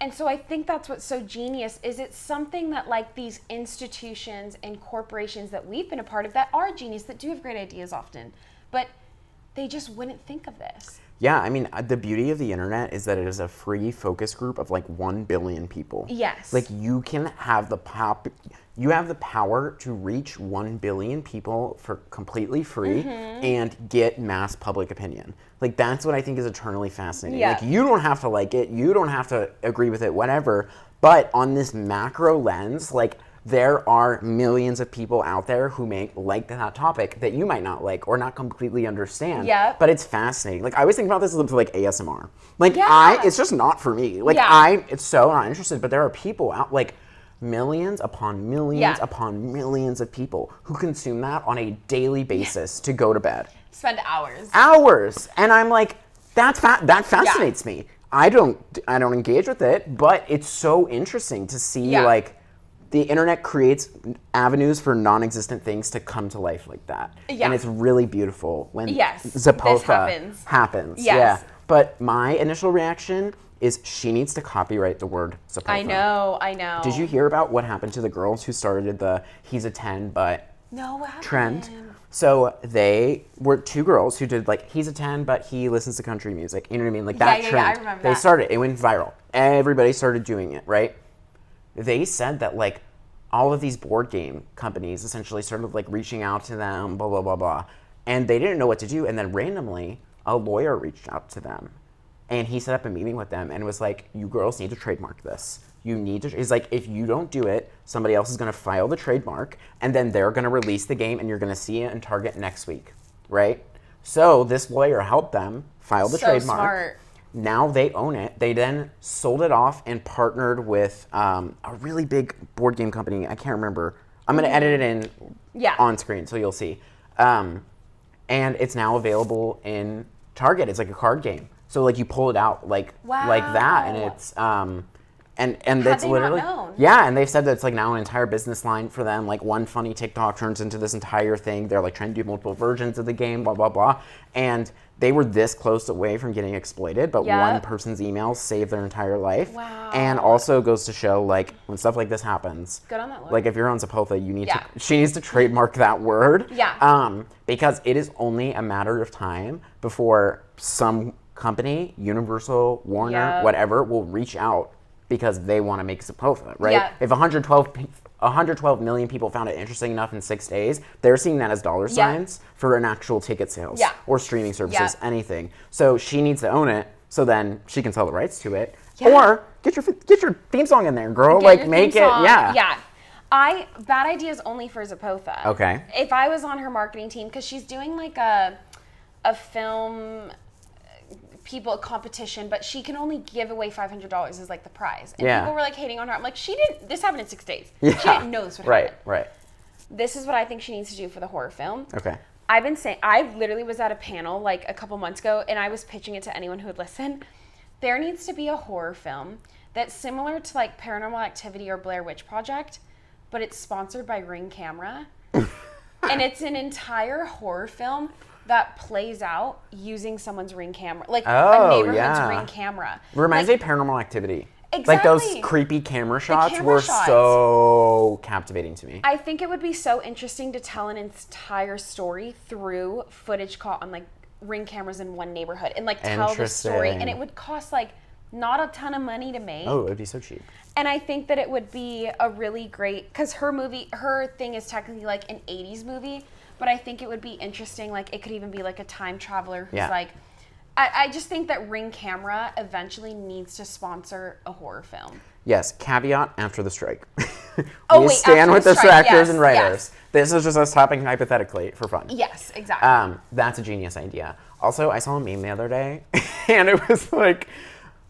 And so I think that's what's so genius is it's something that like these institutions and corporations that we've been a part of that are genius, that do have great ideas often, but they just wouldn't think of this. Yeah, I mean, the beauty of the internet is that it is a free focus group of like 1 billion people. Yes. Like you can have you have the power to reach 1 billion people for completely free and get mass public opinion. Like that's what I think is eternally fascinating. Yeah. Like you don't have to like it, you don't have to agree with it, whatever. But on this macro lens, like there are millions of people out there who may like that topic that you might not like or not completely understand. Yep. But it's fascinating. Like I always think about this with like ASMR. Like it's just not for me. Like it's so not interested, but there are people out like millions upon millions upon millions of people who consume that on a daily basis to go to bed. Spend hours. And I'm like, that fascinates me. I don't engage with it, but it's so interesting to see like the internet creates avenues for non-existent things to come to life like that. Yeah. And it's really beautiful when Zepotha happens. Yes. Yeah. But my initial reaction is she needs to copyright the word Zepotha. I know. Did you hear about what happened to the girls who started the he's a 10 but trend? So they were 2 girls who did like he's a 10 but he listens to country music. You know what I mean? Like that trend. Yeah, I remember that. They started, it went viral. Everybody started doing it, right? They said that like all of these board game companies essentially started like reaching out to them, blah, blah, blah, blah. And they didn't know what to do. And then randomly a lawyer reached out to them and he set up a meeting with them and was like, you girls need to trademark this. You need to, he's like, if you don't do it, somebody else is going to file the trademark and then they're going to release the game and you're going to see it in Target next week, right? So this lawyer helped them file the trademark. Smart. Now they own it. They then sold it off and partnered with a really big board game company. I can't remember. I'm going to edit it in on screen so you'll see. And it's now available in Target. It's like a card game. So like you pull it out like that, and it's and that's literally and they've said that it's like now an entire business line for them. Like one funny TikTok turns into this entire thing. They're like trying to do multiple versions of the game, blah blah blah, and they were this close away from getting exploited, but one person's emails saved their entire life. Wow. And also goes to show like when stuff like this happens, good on that lawyer. Like if you're on Zepotha, you need she needs to trademark that word. Yeah. Because it is only a matter of time before some company, Universal, Warner, whatever, will reach out because they want to make Zepotha, right? Yeah. If 112 million people found it interesting enough in 6 days, they're seeing that as dollar signs for an actual ticket sales or streaming services, anything. So she needs to own it so then she can sell the rights to it. Yeah. Or get your theme song in there, girl. Like make it, Yeah. Bad idea is only for Zepotha. Okay. If I was on her marketing team, because she's doing like a a film a competition, but she can only give away $500 as like the prize. And people were like hating on her. I'm like, this happened in 6 days. Yeah. She didn't know this would happen. Right. This is what I think she needs to do for the horror film. Okay. I literally was at a panel like a couple months ago, and I was pitching it to anyone who would listen. There needs to be a horror film that's similar to like Paranormal Activity or Blair Witch Project, but it's sponsored by Ring Camera. And it's an entire horror film that plays out using someone's Ring camera, like a neighborhood's Ring camera. Reminds me of Paranormal Activity. Exactly. Like those creepy camera shots were so captivating to me. I think it would be so interesting to tell an entire story through footage caught on like Ring cameras in one neighborhood and like tell the story. And it would cost like not a ton of money to make. Oh, it would be so cheap. And I think that it would be a really great, because her thing is technically like an 80s movie, but I think it would be interesting, like it could even be like a time traveler who's like, I just think that Ring Camera eventually needs to sponsor a horror film. Yes, caveat after the strike. We stand with the actors and writers. Yes. This is just us talking hypothetically for fun. Yes, exactly. That's a genius idea. Also, I saw a meme the other day, and it was like,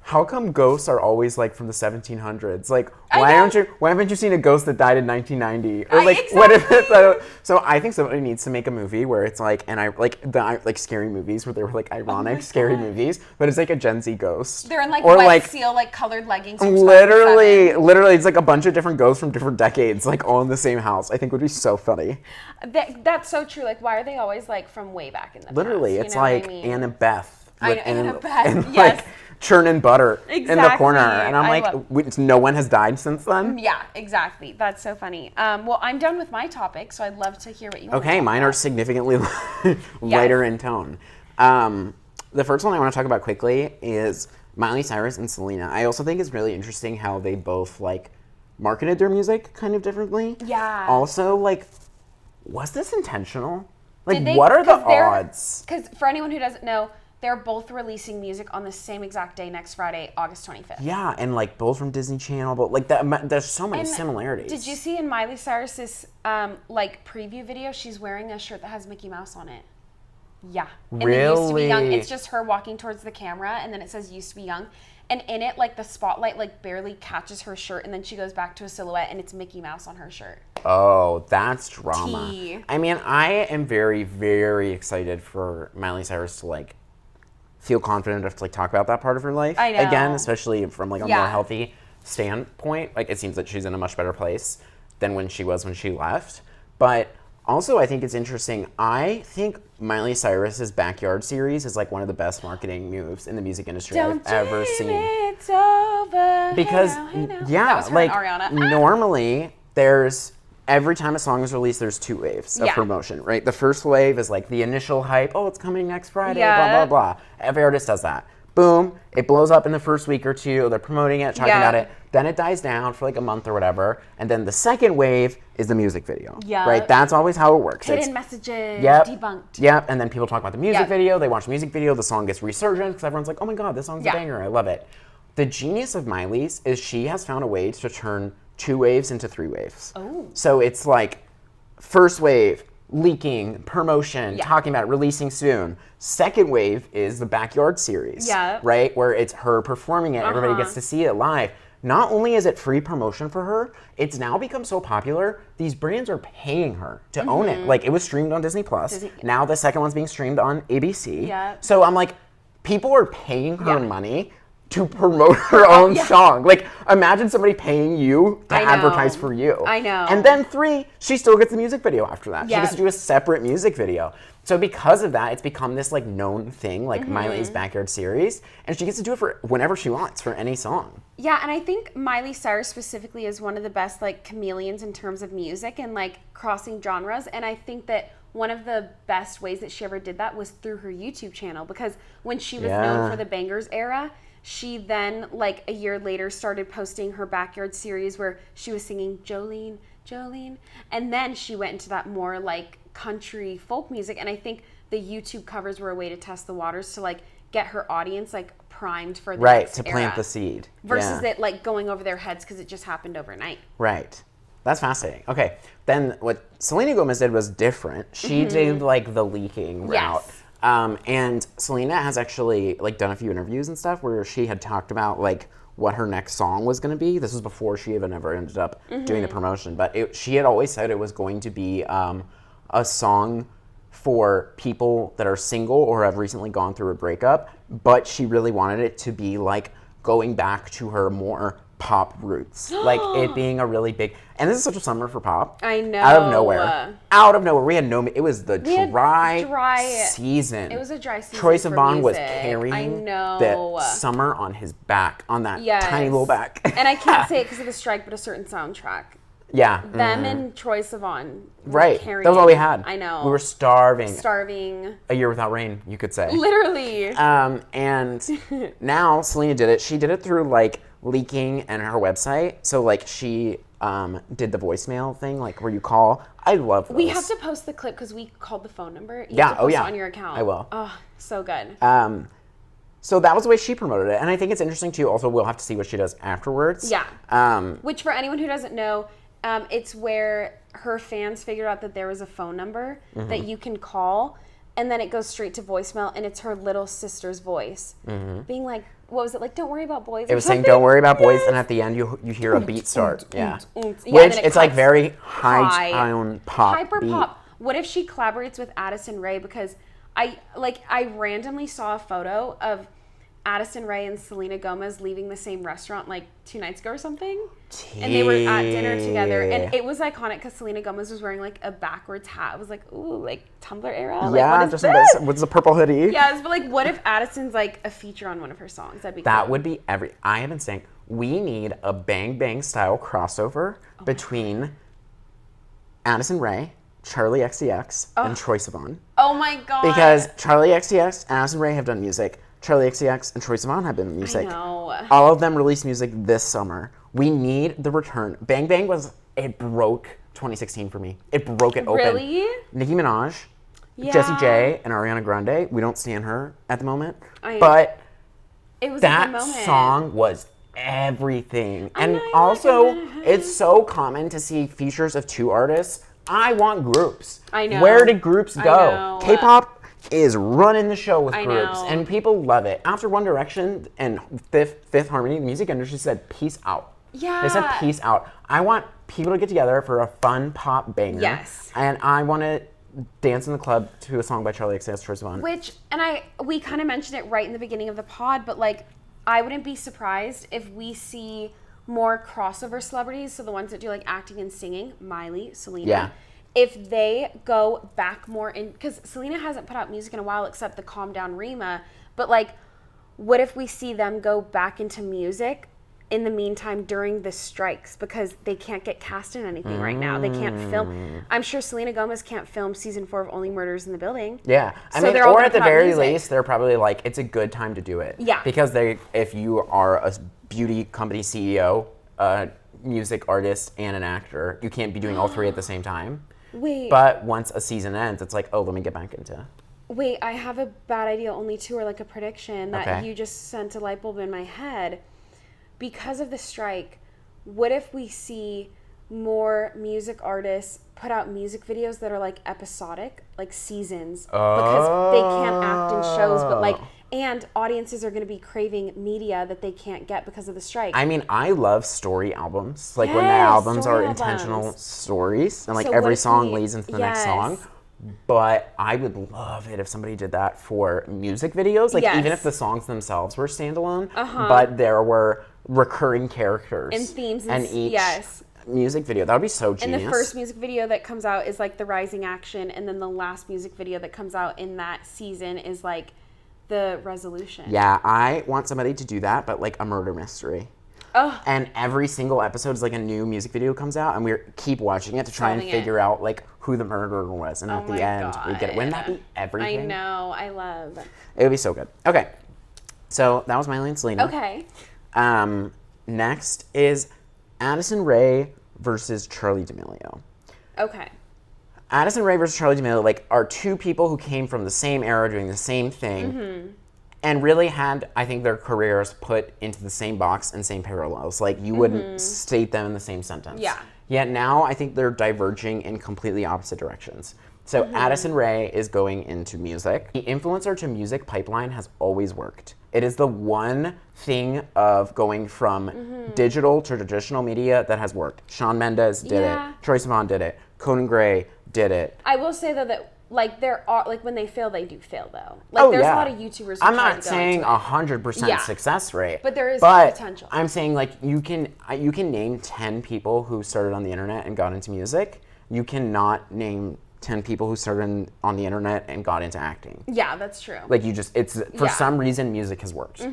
how come ghosts are always like from the 1700s? Like, why haven't you seen a ghost that died in 1990? Or like, what if it's so I think somebody needs to make a movie where it's like, and I like the scary movies where they were like ironic scary movies, but it's like a Gen Z ghost. They're in like wet seal, like colored leggings. Literally, it's like a bunch of different ghosts from different decades, like all in the same house. I think would be so funny. That's so true. Like, why are they always like from way back in the past? Literally, it's like Annabeth. Annabeth, yes. Like, churning butter in the corner, and I'm like, no one has died since then. Yeah, exactly. That's so funny. Well, I'm done with my topic, so I'd love to hear what you want to talk mine about. Are significantly lighter in tone. The first one I want to talk about quickly is Miley Cyrus and Selena. I also think it's really interesting how they both like marketed their music kind of differently. Yeah. Also, like, was this intentional? Like, what are the odds? Because for anyone who doesn't know, they're both releasing music on the same exact day next Friday, August 25th. Yeah, and like both from Disney Channel, but like that, there's so many similarities. Did you see in Miley Cyrus's like preview video, she's wearing a shirt that has Mickey Mouse on it? Yeah. Really? And Used to Be Young. It's just her walking towards the camera, and then it says Used to Be Young. And in it, like the spotlight like barely catches her shirt, and then she goes back to a silhouette, and it's Mickey Mouse on her shirt. Oh, that's drama. I mean, I am very, very excited for Miley Cyrus to like feel confident enough to like talk about that part of her life again, especially from like a more healthy standpoint. Like, it seems that she's in a much better place than when she left. But also, I think it's interesting. I think Miley Cyrus's Backyard series is like one of the best marketing moves in the music industry I've ever seen. It's over. Because hey now. That was her like and Ariana. Normally every time a song is released, there's 2 waves of promotion, right? The first wave is like the initial hype. Oh, it's coming next Friday, blah, blah, blah. Every artist does that. Boom, it blows up in the first week or two. They're promoting it, talking about it. Then it dies down for like a month or whatever. And then the second wave is the music video, right? That's always how it works. Hidden messages, debunked. Yep, and then people talk about the music video. They watch the music video. The song gets resurgent because everyone's like, oh my God, this song's a banger. I love it. The genius of Miley's is she has found a way to turn 2 waves into 3 waves. Oh. So it's like first wave, leaking, promotion, talking about it, releasing soon. Second wave is the Backyard series, right? Where it's her performing it, everybody gets to see it live. Not only is it free promotion for her, it's now become so popular, these brands are paying her to own it. Like, it was streamed on Disney Plus. Now the second one's being streamed on ABC. So I'm like, people are paying her money to promote her own song. Like, imagine somebody paying you to advertise for you. I know. And then 3, she still gets the music video after that. She gets to do a separate music video. So because of that, it's become this like known thing, like Miley's Backyard series, and she gets to do it for whenever she wants for any song. Yeah, and I think Miley Cyrus specifically is one of the best like chameleons in terms of music and like crossing genres. And I think that one of the best ways that she ever did that was through her YouTube channel, because when she was known for the Bangers era, she then, like a year later, started posting her Backyard series where she was singing Jolene, Jolene. And then she went into that more like country folk music. And I think the YouTube covers were a way to test the waters to like get her audience like primed for the next to plant the seed. Versus it like going over their heads because it just happened overnight. Right. That's fascinating. Okay. Then what Selena Gomez did was different. She did like the leaking route. And Selena has actually like done a few interviews and stuff where she had talked about like what her next song was going to be. This was before she even ever ended up doing the promotion, but she had always said it was going to be a song for people that are single or have recently gone through a breakup, but she really wanted it to be like going back to her more pop roots, like it being a really big, and this is such a summer for pop. I know. Out of nowhere. We had no, it was the dry season. It was a dry season. Troye for Sivan was music. carrying the summer on his back, on that tiny little back. And I can't say it because of the strike, but a certain soundtrack. Yeah. Them and Troye Sivan. Right. Carrying, that was all we had. I know. We were starving. A year without rain, you could say. Literally. And now Selena did it. She did it through like leaking and her website. So like she did the voicemail thing, like where you call. I love those. We have to post the clip because we called the phone number. You yeah. have to post it on your account. I will. Oh, so good. So that was the way she promoted it. And I think it's interesting too. Also, we'll have to see what she does afterwards. Yeah. Which for anyone who doesn't know, it's where her fans figured out that there was a phone number that you can call, and then it goes straight to voicemail, and it's her little sister's voice being like, what was it, like, don't worry about boys? It was saying, don't worry about boys, and at the end you hear a beat start. Yeah. Which it's like very high tone pop. Hyper beat. pop. What if she collaborates with Addison Rae? Because I randomly saw a photo of Addison Rae and Selena Gomez leaving the same restaurant like 2 nights ago or something. And they were at dinner together. And it was iconic because Selena Gomez was wearing like a backwards hat. I was like, ooh, like Tumblr era? Like, yeah, what is this? What's the purple hoodie? Yes, but like what if Addison's like a feature on one of her songs? That'd be cool. That would be I have been saying, we need a Bang Bang style crossover between Addison Rae, Charlie XCX, and Troye Sivan. Oh my god. Because Charlie XCX and Addison Rae have done music. Charlie XCX and Troye Sivan have been music. I know. All of them released music this summer. We need the return. Bang Bang it broke 2016 for me. It broke it open. Really? Nicki Minaj, Yeah. Jessie J, and Ariana Grande. We don't stand her at the moment. But it was that a good moment. song was everything. And also, it's so common to see features of 2 artists. I want groups. I know. Where did groups go? I know. K-pop is running the show with groups, know. and people love it. After One Direction and Fifth Harmony, the music industry said, peace out. Yeah. They said, peace out. I want people to get together for a fun pop banger. Yes. And I want to dance in the club to a song by Charlie XCX, Troye Sivan. We kind of mentioned it right in the beginning of the pod, but like, I wouldn't be surprised if we see more crossover celebrities, so the ones that do like acting and singing, Miley, Selena. Yeah. If they go back more in, because Selena hasn't put out music in a while except the Calm Down Rima, but like, what if we see them go back into music in the meantime during the strikes, because they can't get cast in anything right now. They can't film. I'm sure Selena Gomez can't film season 4 of Only Murders in the Building. Yeah. I mean, or at the very least, they're probably like, it's a good time to do it. Yeah. Because if you are a beauty company CEO, a music artist, and an actor, you can't be doing all 3 at the same time. Wait. But once a season ends, it's like, oh, let me get back into. Wait, I have a bad idea, only 2, or like a prediction that you just sent a light bulb in my head. Because of the strike, what if we see more music artists put out music videos that are like episodic, like seasons, because they can't act in shows, but like, and audiences are going to be craving media that they can't get because of the strike. I mean, I love story albums, like when the albums are intentional stories, and like every song leads into the next song. But I would love it if somebody did that for music videos, like even if the songs themselves were standalone, but there were recurring characters and themes and each music video. That would be so genius. And the first music video that comes out is like the rising action, and then the last music video that comes out in that season is like the resolution. Yeah, I want somebody to do that, but like a murder mystery. Oh. And every single episode is like a new music video comes out, and we keep watching it to try and figure out like who the murderer was, and at the end we get it. Wouldn't that be everything? I know, I love. It would be so good. Okay, so that was Miley and Selena. Okay. Next is Addison Rae versus Charli D'Amelio. Okay. Addison Rae versus Charli D'Amelio are 2 people who came from the same era doing the same thing, and really had, I think, their careers put into the same box and same parallels. Like, you wouldn't state them in the same sentence. Yeah. Yet now, I think they're diverging in completely opposite directions. So Addison Rae is going into music. The influencer to music pipeline has always worked. It is the one thing of going from digital to traditional media that has worked. Shawn Mendes did it. Troye Sivan did it. Conan Gray did it. I will say though that like there are like when they fail, they do fail though. Like there's a lot of YouTubers. Who I'm not saying 100% success rate, but there is potential. I'm saying like you can name 10 people who started on the internet and got into music. You cannot name 10 people who started on the internet and got into acting. Yeah, that's true. Like it's for some reason music has worked.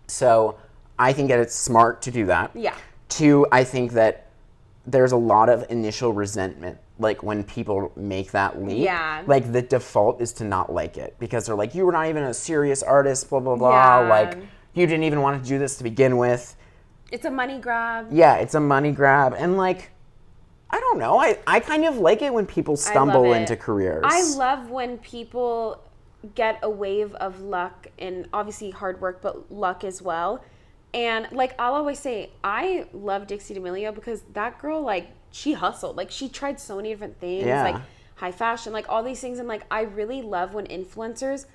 So I think that it's smart to do that. Yeah. 2, I think that there's a lot of initial resentment. Like when people make that leap, like the default is to not like it because they're like, you were not even a serious artist, blah, blah, blah. Like you didn't even want to do this to begin with. It's a money grab. Yeah, it's a money grab. And like, I don't know. I kind of like it when people stumble into careers. I love when people get a wave of luck and obviously hard work, but luck as well. And like, I'll always say, I love Dixie D'Amelio because that girl, like, she hustled. Like, she tried so many different things, like high fashion, like all these things. And like, I really love when influencers,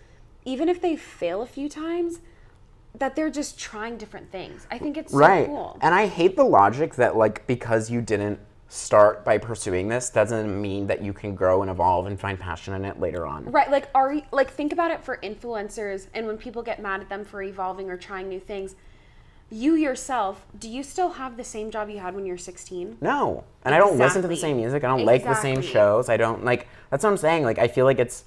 even if they fail a few times, that they're just trying different things. I think it's so cool. And I hate the logic that like, because you didn't start by pursuing this doesn't mean that you can grow and evolve and find passion in it later on. Right. Like, think about it for influencers and when people get mad at them for evolving or trying new things. You yourself, do you still have the same job you had when you were 16? No. And I don't listen to the same music. I don't like the same shows. I don't like, that's what I'm saying. Like, I feel like it's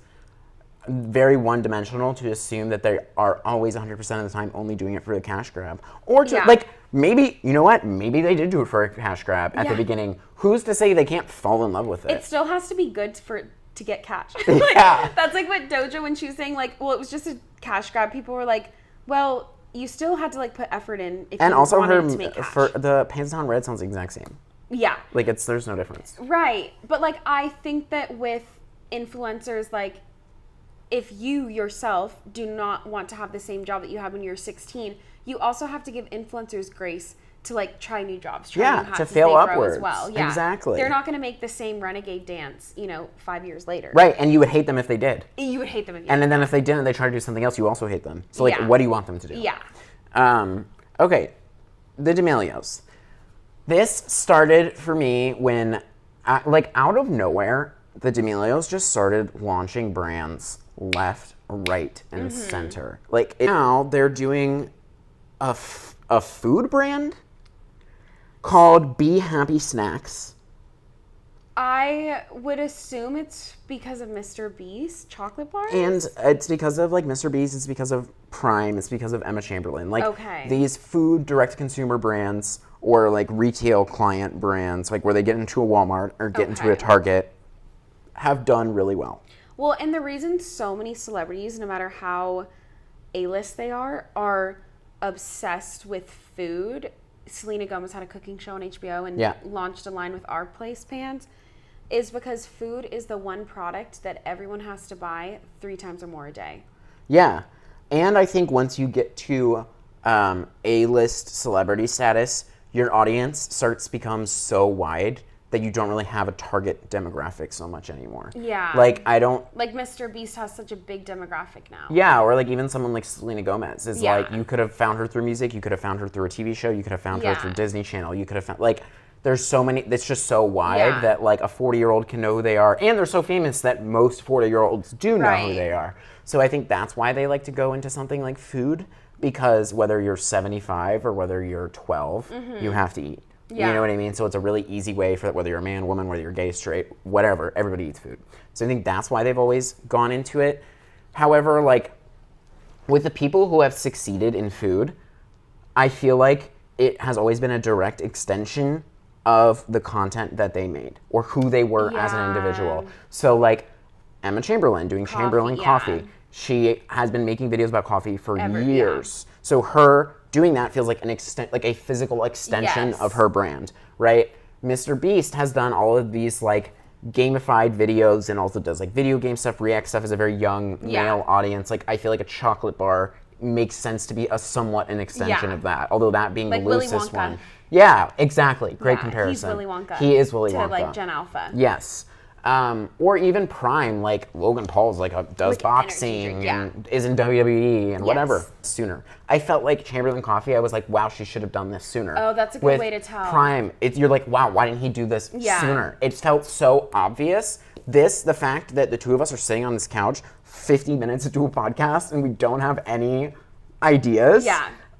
very one-dimensional to assume that they are always 100% of the time only doing it for the cash grab. Or to, like, maybe, you know what? Maybe they did do it for a cash grab at the beginning. Who's to say they can't fall in love with it? It still has to be good to get cash. That's like what Doja, when she was saying, like, well, it was just a cash grab. People were like, well, you still had to like put effort in if you wanted to make cash. For the Pants Down Red sounds the exact same. Yeah. Like there's no difference. Right. But like I think that with influencers, like if you yourself do not want to have the same job that you had when you were 16, you also have to give influencers grace to like try new jobs, try new hats to fail upwards as well. Yeah. Exactly. They're not going to make the same renegade dance, 5 years later. Right, and you would hate them if they did. You would hate them if and then if they didn't, they try to do something else, you also hate them. So like, what do you want them to do? Yeah. Okay, the D'Amelios. This started for me when, like out of nowhere, the D'Amelios just started launching brands left, right, and center. Like now they're doing a food brand called Be Happy Snacks. I would assume it's because of Mr. Beast chocolate bars. And it's because of like Mr. Beast, it's because of Prime, it's because of Emma Chamberlain. Like these food direct-to-consumer brands or like retail client brands, like where they get into a Walmart or get into a Target, have done really well. Well, and the reason so many celebrities, no matter how A-list they are obsessed with food. Selena Gomez had a cooking show on HBO and launched a line with Our Place pans, is because food is the one product that everyone has to buy 3 times or more a day. Yeah. And I think once you get to A-list celebrity status, your audience starts to become so wide that you don't really have a target demographic so much anymore. Yeah. Like, I don't... Like, Mr. Beast has such a big demographic now. Yeah, or like even someone like Selena Gomez is like, you could have found her through music, you could have found her through a TV show, you could have found her through Disney Channel, you could have found... Like, there's so many... It's just so wide that like a 40-year-old can know who they are. And they're so famous that most 40-year-olds do know who they are. So I think that's why they like to go into something like food, because whether you're 75 or whether you're 12, you have to eat. Yeah. You know what I mean? So it's a really easy way for whether you're a man, woman, whether you're gay, straight, whatever, everybody eats food. So I think that's why they've always gone into it. However, like with the people who have succeeded in food, I feel like it has always been a direct extension of the content that they made or who they were as an individual. So like Emma Chamberlain doing Chamberlain Coffee. She has been making videos about coffee for years. So her doing that feels like like a physical extension of her brand, right? Mr. Beast has done all of these like gamified videos and also does like video game stuff, react stuff as a very young male audience. Like I feel like a chocolate bar makes sense to be somewhat an extension of that, although that being like the loosest one. Yeah, exactly. Great comparison. He's Willy Wonka. He is Willy Wonka. To like Gen Alpha. Yes. Or even Prime, like Logan Paul's does boxing and is in WWE and whatever sooner. I felt like Chamberlain Coffee, I was like, wow, she should have done this sooner. Oh, that's a good way to tell. Prime, you're like, wow, why didn't he do this sooner? It felt so obvious. The fact that the two of us are sitting on this couch 50 minutes into a podcast and we don't have any ideas,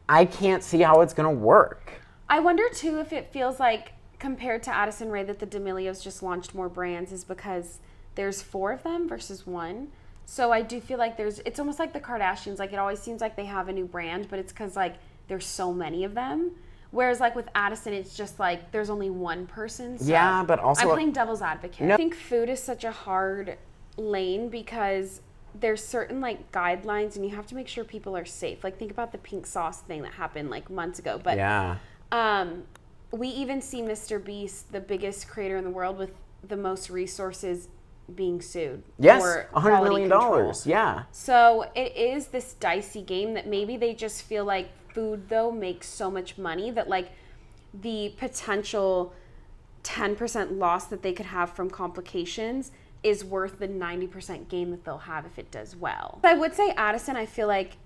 I can't see how it's going to work. I wonder, too, if it feels like, compared to Addison Rae, that the D'Amelios just launched more brands is because there's 4 of them versus 1. So I do feel like it's almost like the Kardashians. Like, it always seems like they have a new brand, but it's because, like, there's so many of them. Whereas, like, with Addison, it's just, like, there's only one person. So yeah, but also... I'm playing devil's advocate. I think food is such a hard lane because there's certain, like, guidelines, and you have to make sure people are safe. Like, think about the pink sauce thing that happened, like, months ago. But we even see Mr. Beast, the biggest creator in the world with the most resources, being sued. Yes, for $100 million. Yeah. So it is this dicey game that maybe they just feel like food, though, makes so much money that, like, the potential 10% loss that they could have from complications is worth the 90% gain that they'll have if it does well. I would say Addison, I feel like,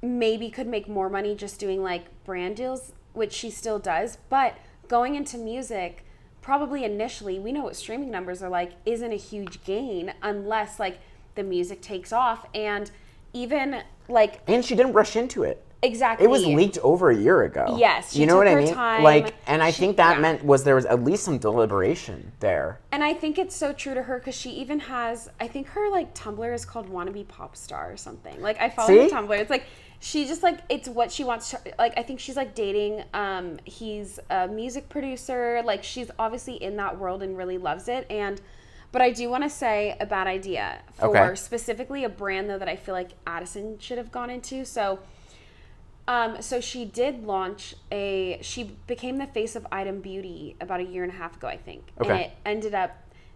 maybe could make more money just doing, like, brand deals, which she still does. But going into music, probably initially, we know what streaming numbers are like, isn't a huge gain unless, like, the music takes off. And even, like... And she didn't rush into it. Exactly. It was leaked over a year ago. Yes, you know what I mean? Time. Like, and I think that meant there was at least some deliberation there. And I think it's so true to her because she even has, I think her, like, Tumblr is called Wannabe Pop Star or something. Like, I follow her Tumblr. It's like, she just, like, it's what she wants to, like, I think she's, like, dating, he's a music producer. Like, she's obviously in that world and really loves it. But I do want to say a bad idea for specifically a brand, though, that I feel like Addison should have gone into. So she did launch she became the face of Item Beauty about a year and a half ago, I think. Okay. And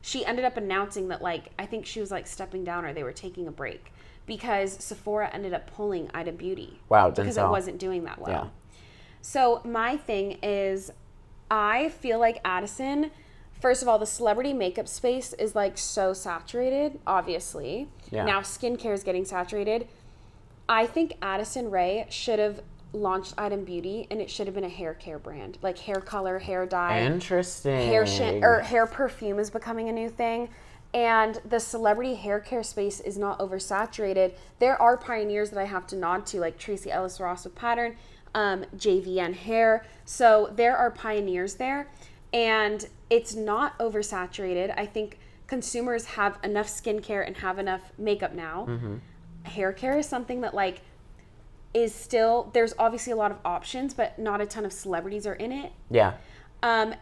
she ended up announcing that, like, I think she was, like, stepping down or they were taking a break because Sephora ended up pulling Item Beauty. Wow, because it wasn't doing that well. Yeah. So my thing is, I feel like Addison, first of all, the celebrity makeup space is, like, so saturated, obviously. Yeah. Now skincare is getting saturated. I think Addison Rae should have launched Item Beauty, and it should have been a hair care brand, like hair color, hair dye. Interesting. Hair perfume is becoming a new thing, and the celebrity hair care space is not oversaturated. There are pioneers that I have to nod to, like Tracee Ellis Ross with Pattern, JVN Hair. So there are pioneers there, and it's not oversaturated. I think consumers have enough skincare and have enough makeup now. Mm-hmm. Hair care is something that, like, is still, there's obviously a lot of options, but not a ton of celebrities are in it. Yeah. And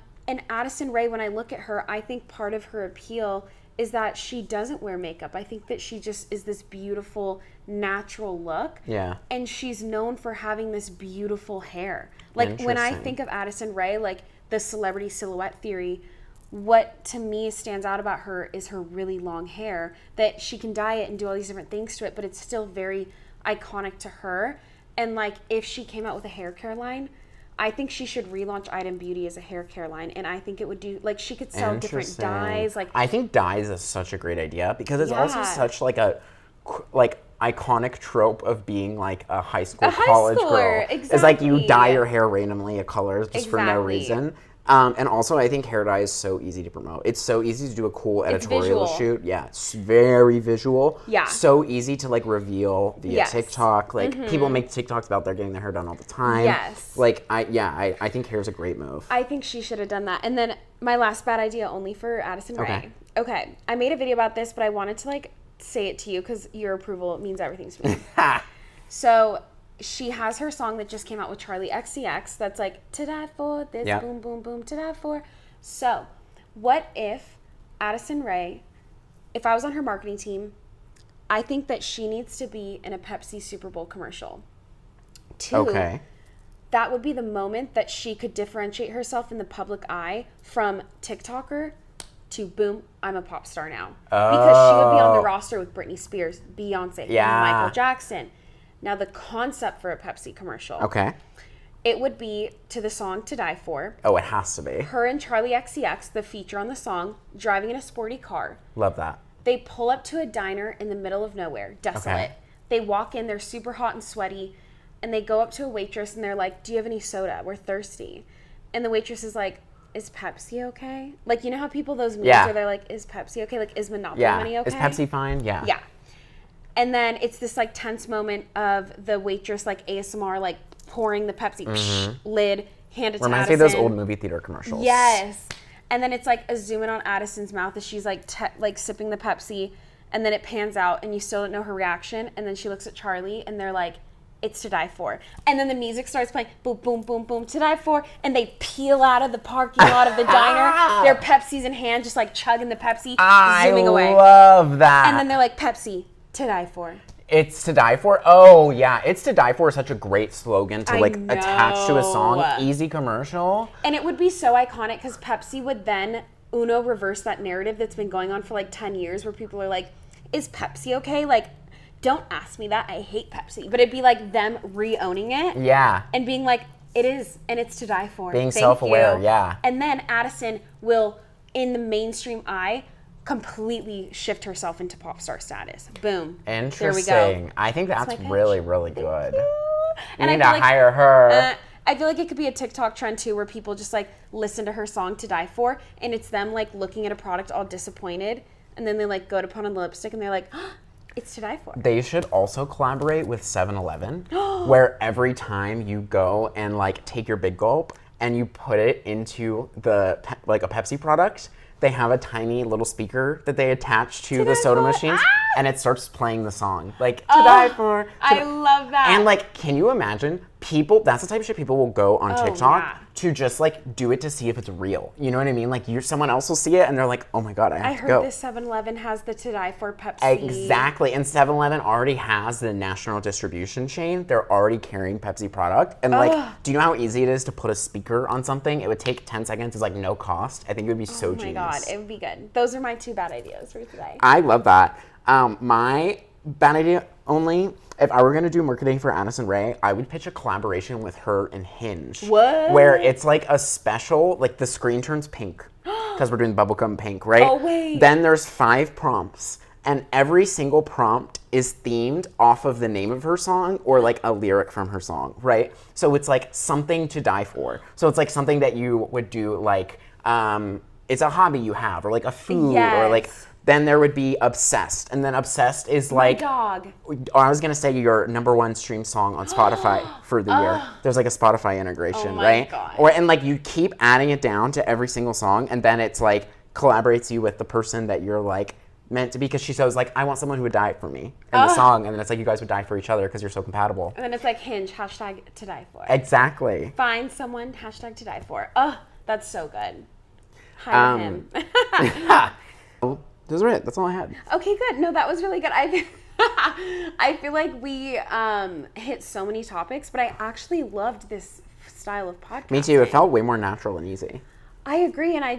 Addison Rae, when I look at her, I think part of her appeal is that she doesn't wear makeup. I think that she just is this beautiful, natural look. Yeah. And she's known for having this beautiful hair. Like, when I think of Addison Rae, like, the celebrity silhouette theory, what to me stands out about her is her really long hair, that she can dye it and do all these different things to it, but it's still very iconic to her. And, like, if she came out with a hair care line, I think she should relaunch Item Beauty as a hair care line, and I think it would do, like, she could sell different dyes. Like, I think dyes is such a great idea because it's also such, like, a, like, iconic trope of being, like, a college girl. Exactly. It's like you dye your hair randomly a color just for no reason. And also, I think hair dye is so easy to promote. It's so easy to do a cool editorial shoot. Yeah, it's very visual. Yeah. So easy to, like, reveal via TikTok. Like, people make TikToks about their getting their hair done all the time. Yes. Like, I think hair's a great move. I think she should have done that. And then my last bad idea, only for Addison Rae. Okay. I made a video about this, but I wanted to, like, say it to you because your approval means everything to me. So she has her song that just came out with Charlie XCX that's like, to die for this, boom, boom, boom, to die for. So what if Addison Rae, if I was on her marketing team, I think that she needs to be in a Pepsi Super Bowl commercial. 2, that would be the moment that she could differentiate herself in the public eye from TikToker to, boom, I'm a pop star now. Because she would be on the roster with Britney Spears, Beyonce, Michael Jackson. Now, the concept for a Pepsi commercial it would be to the song To Die For. Oh, it has to be. Her and Charlie XCX, the feature on the song, driving in a sporty car. Love that. They pull up to a diner in the middle of nowhere, desolate. Okay. They walk in, they're super hot and sweaty, and they go up to a waitress and they're like, do you have any soda? We're thirsty. And the waitress is like, is Pepsi okay? Like, you know how people, those memes where they're like, is Pepsi okay? Like, is Monopoly money okay? Is Pepsi fine? Yeah. Yeah. And then it's this like tense moment of the waitress like ASMR like pouring the Pepsi lid, hand it to Reminds Addison. me of those old movie theater commercials. Yes. And then it's like a zoom in on Addison's mouth as she's like sipping the Pepsi, and then it pans out and you still don't know her reaction, and then she looks at Charlie and they're like, it's To Die For. And then the music starts playing, boom, boom, boom, boom, To Die For, and they peel out of the parking lot of the diner, their Pepsi's in hand, just like chugging the Pepsi, zooming away. I love that. And then they're like, Pepsi, To Die For. It's To Die For. Oh, yeah. It's To Die For is such a great slogan to like know. attach to a song. Easy commercial. And it would be so iconic because Pepsi would then reverse that narrative that's been going on for like 10 years where people are like, is Pepsi okay? Like, don't ask me that. I hate Pepsi. But it'd be like them re-owning it. Yeah. And being like, it is, and it's To Die For. Being Thank self-aware, you. yeah. And then Addison will, in the mainstream eye, completely shift herself into pop star status. Boom. Interesting. There we go. I think that's my pitch. really, really good. You And need I to feel hire her. I feel like it could be a TikTok trend too, where people just like listen to her song To Die For, and it's them like looking at a product all disappointed, and then they like go to put on the lipstick, and they're like, oh, it's To Die For. They should also collaborate with 7-Eleven, where every time you go and like take your big gulp and you put it into the like a Pepsi product, they have a tiny little speaker that they attach to the soda machines, and it starts playing the song. Like, To Die For. I love that. And like, can you imagine people, that's the type of shit people will go on TikTok to just like do it to see if it's real. You know what I mean? Like someone else will see it and they're like, oh my God, I have to go. I heard this 7-Eleven has the To Die For Pepsi. Exactly. And 7-Eleven already has the national distribution chain. They're already carrying Pepsi product. And like, do you know how easy it is to put a speaker on something? It would take 10 seconds. It's like no cost. I think it would be so genius. Oh my God, it would be good. Those are my 2 bad ideas for today. I love that. My bad idea only, if I were going to do marketing for Addison Rae, I would pitch a collaboration with her and Hinge. What? Where it's like a special, like the screen turns pink because we're doing bubblegum pink, right? Oh, wait. Then there's 5 prompts, and every single prompt is themed off of the name of her song or like a lyric from her song, right? So it's like something to die for. So it's like something that you would do like, it's a hobby you have, or like a food, or like, then there would be Obsessed. And then Obsessed is like, my dog. I was gonna say your #1 stream song on Spotify for the year. There's like a Spotify integration, right? God. And like you keep adding it down to every single song, and then it's like collaborates you with the person that you're like meant to be, because she says like, I want someone who would die for me in the song, and then it's like you guys would die for each other because you're so compatible. And then it's like Hinge, hashtag To Die For. Exactly. Find someone, hashtag To Die For. Oh, that's so good. Hire him. Those are it. That's all I had. Okay, good. No, that was really good. I feel like we hit so many topics, but I actually loved this style of podcast. Me too. It felt way more natural and easy. I agree, and I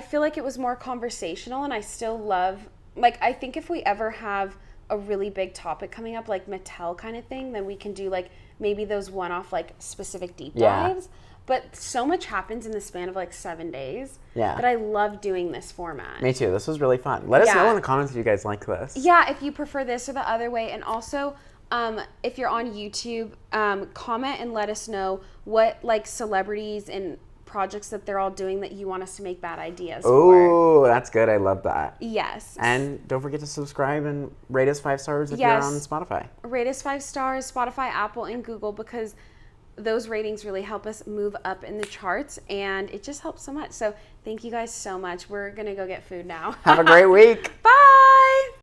feel like it was more conversational, and I still love, like, I think if we ever have a really big topic coming up, like Mattel kind of thing, then we can do like maybe those one-off like specific deep dives. But so much happens in the span of like 7 days that I love doing this format. Me too. This was really fun. Let us know in the comments if you guys like this. Yeah, if you prefer this or the other way. And also, if you're on YouTube, comment and let us know what like celebrities and projects that they're all doing that you want us to make bad ideas for. Oh, that's good. I love that. Yes. And don't forget to subscribe and rate us 5 stars if you're on Spotify. Rate us 5 stars, Spotify, Apple, and Google, because those ratings really help us move up in the charts, and it just helps so much. So thank you guys so much. We're going to go get food now. Have a great week. Bye.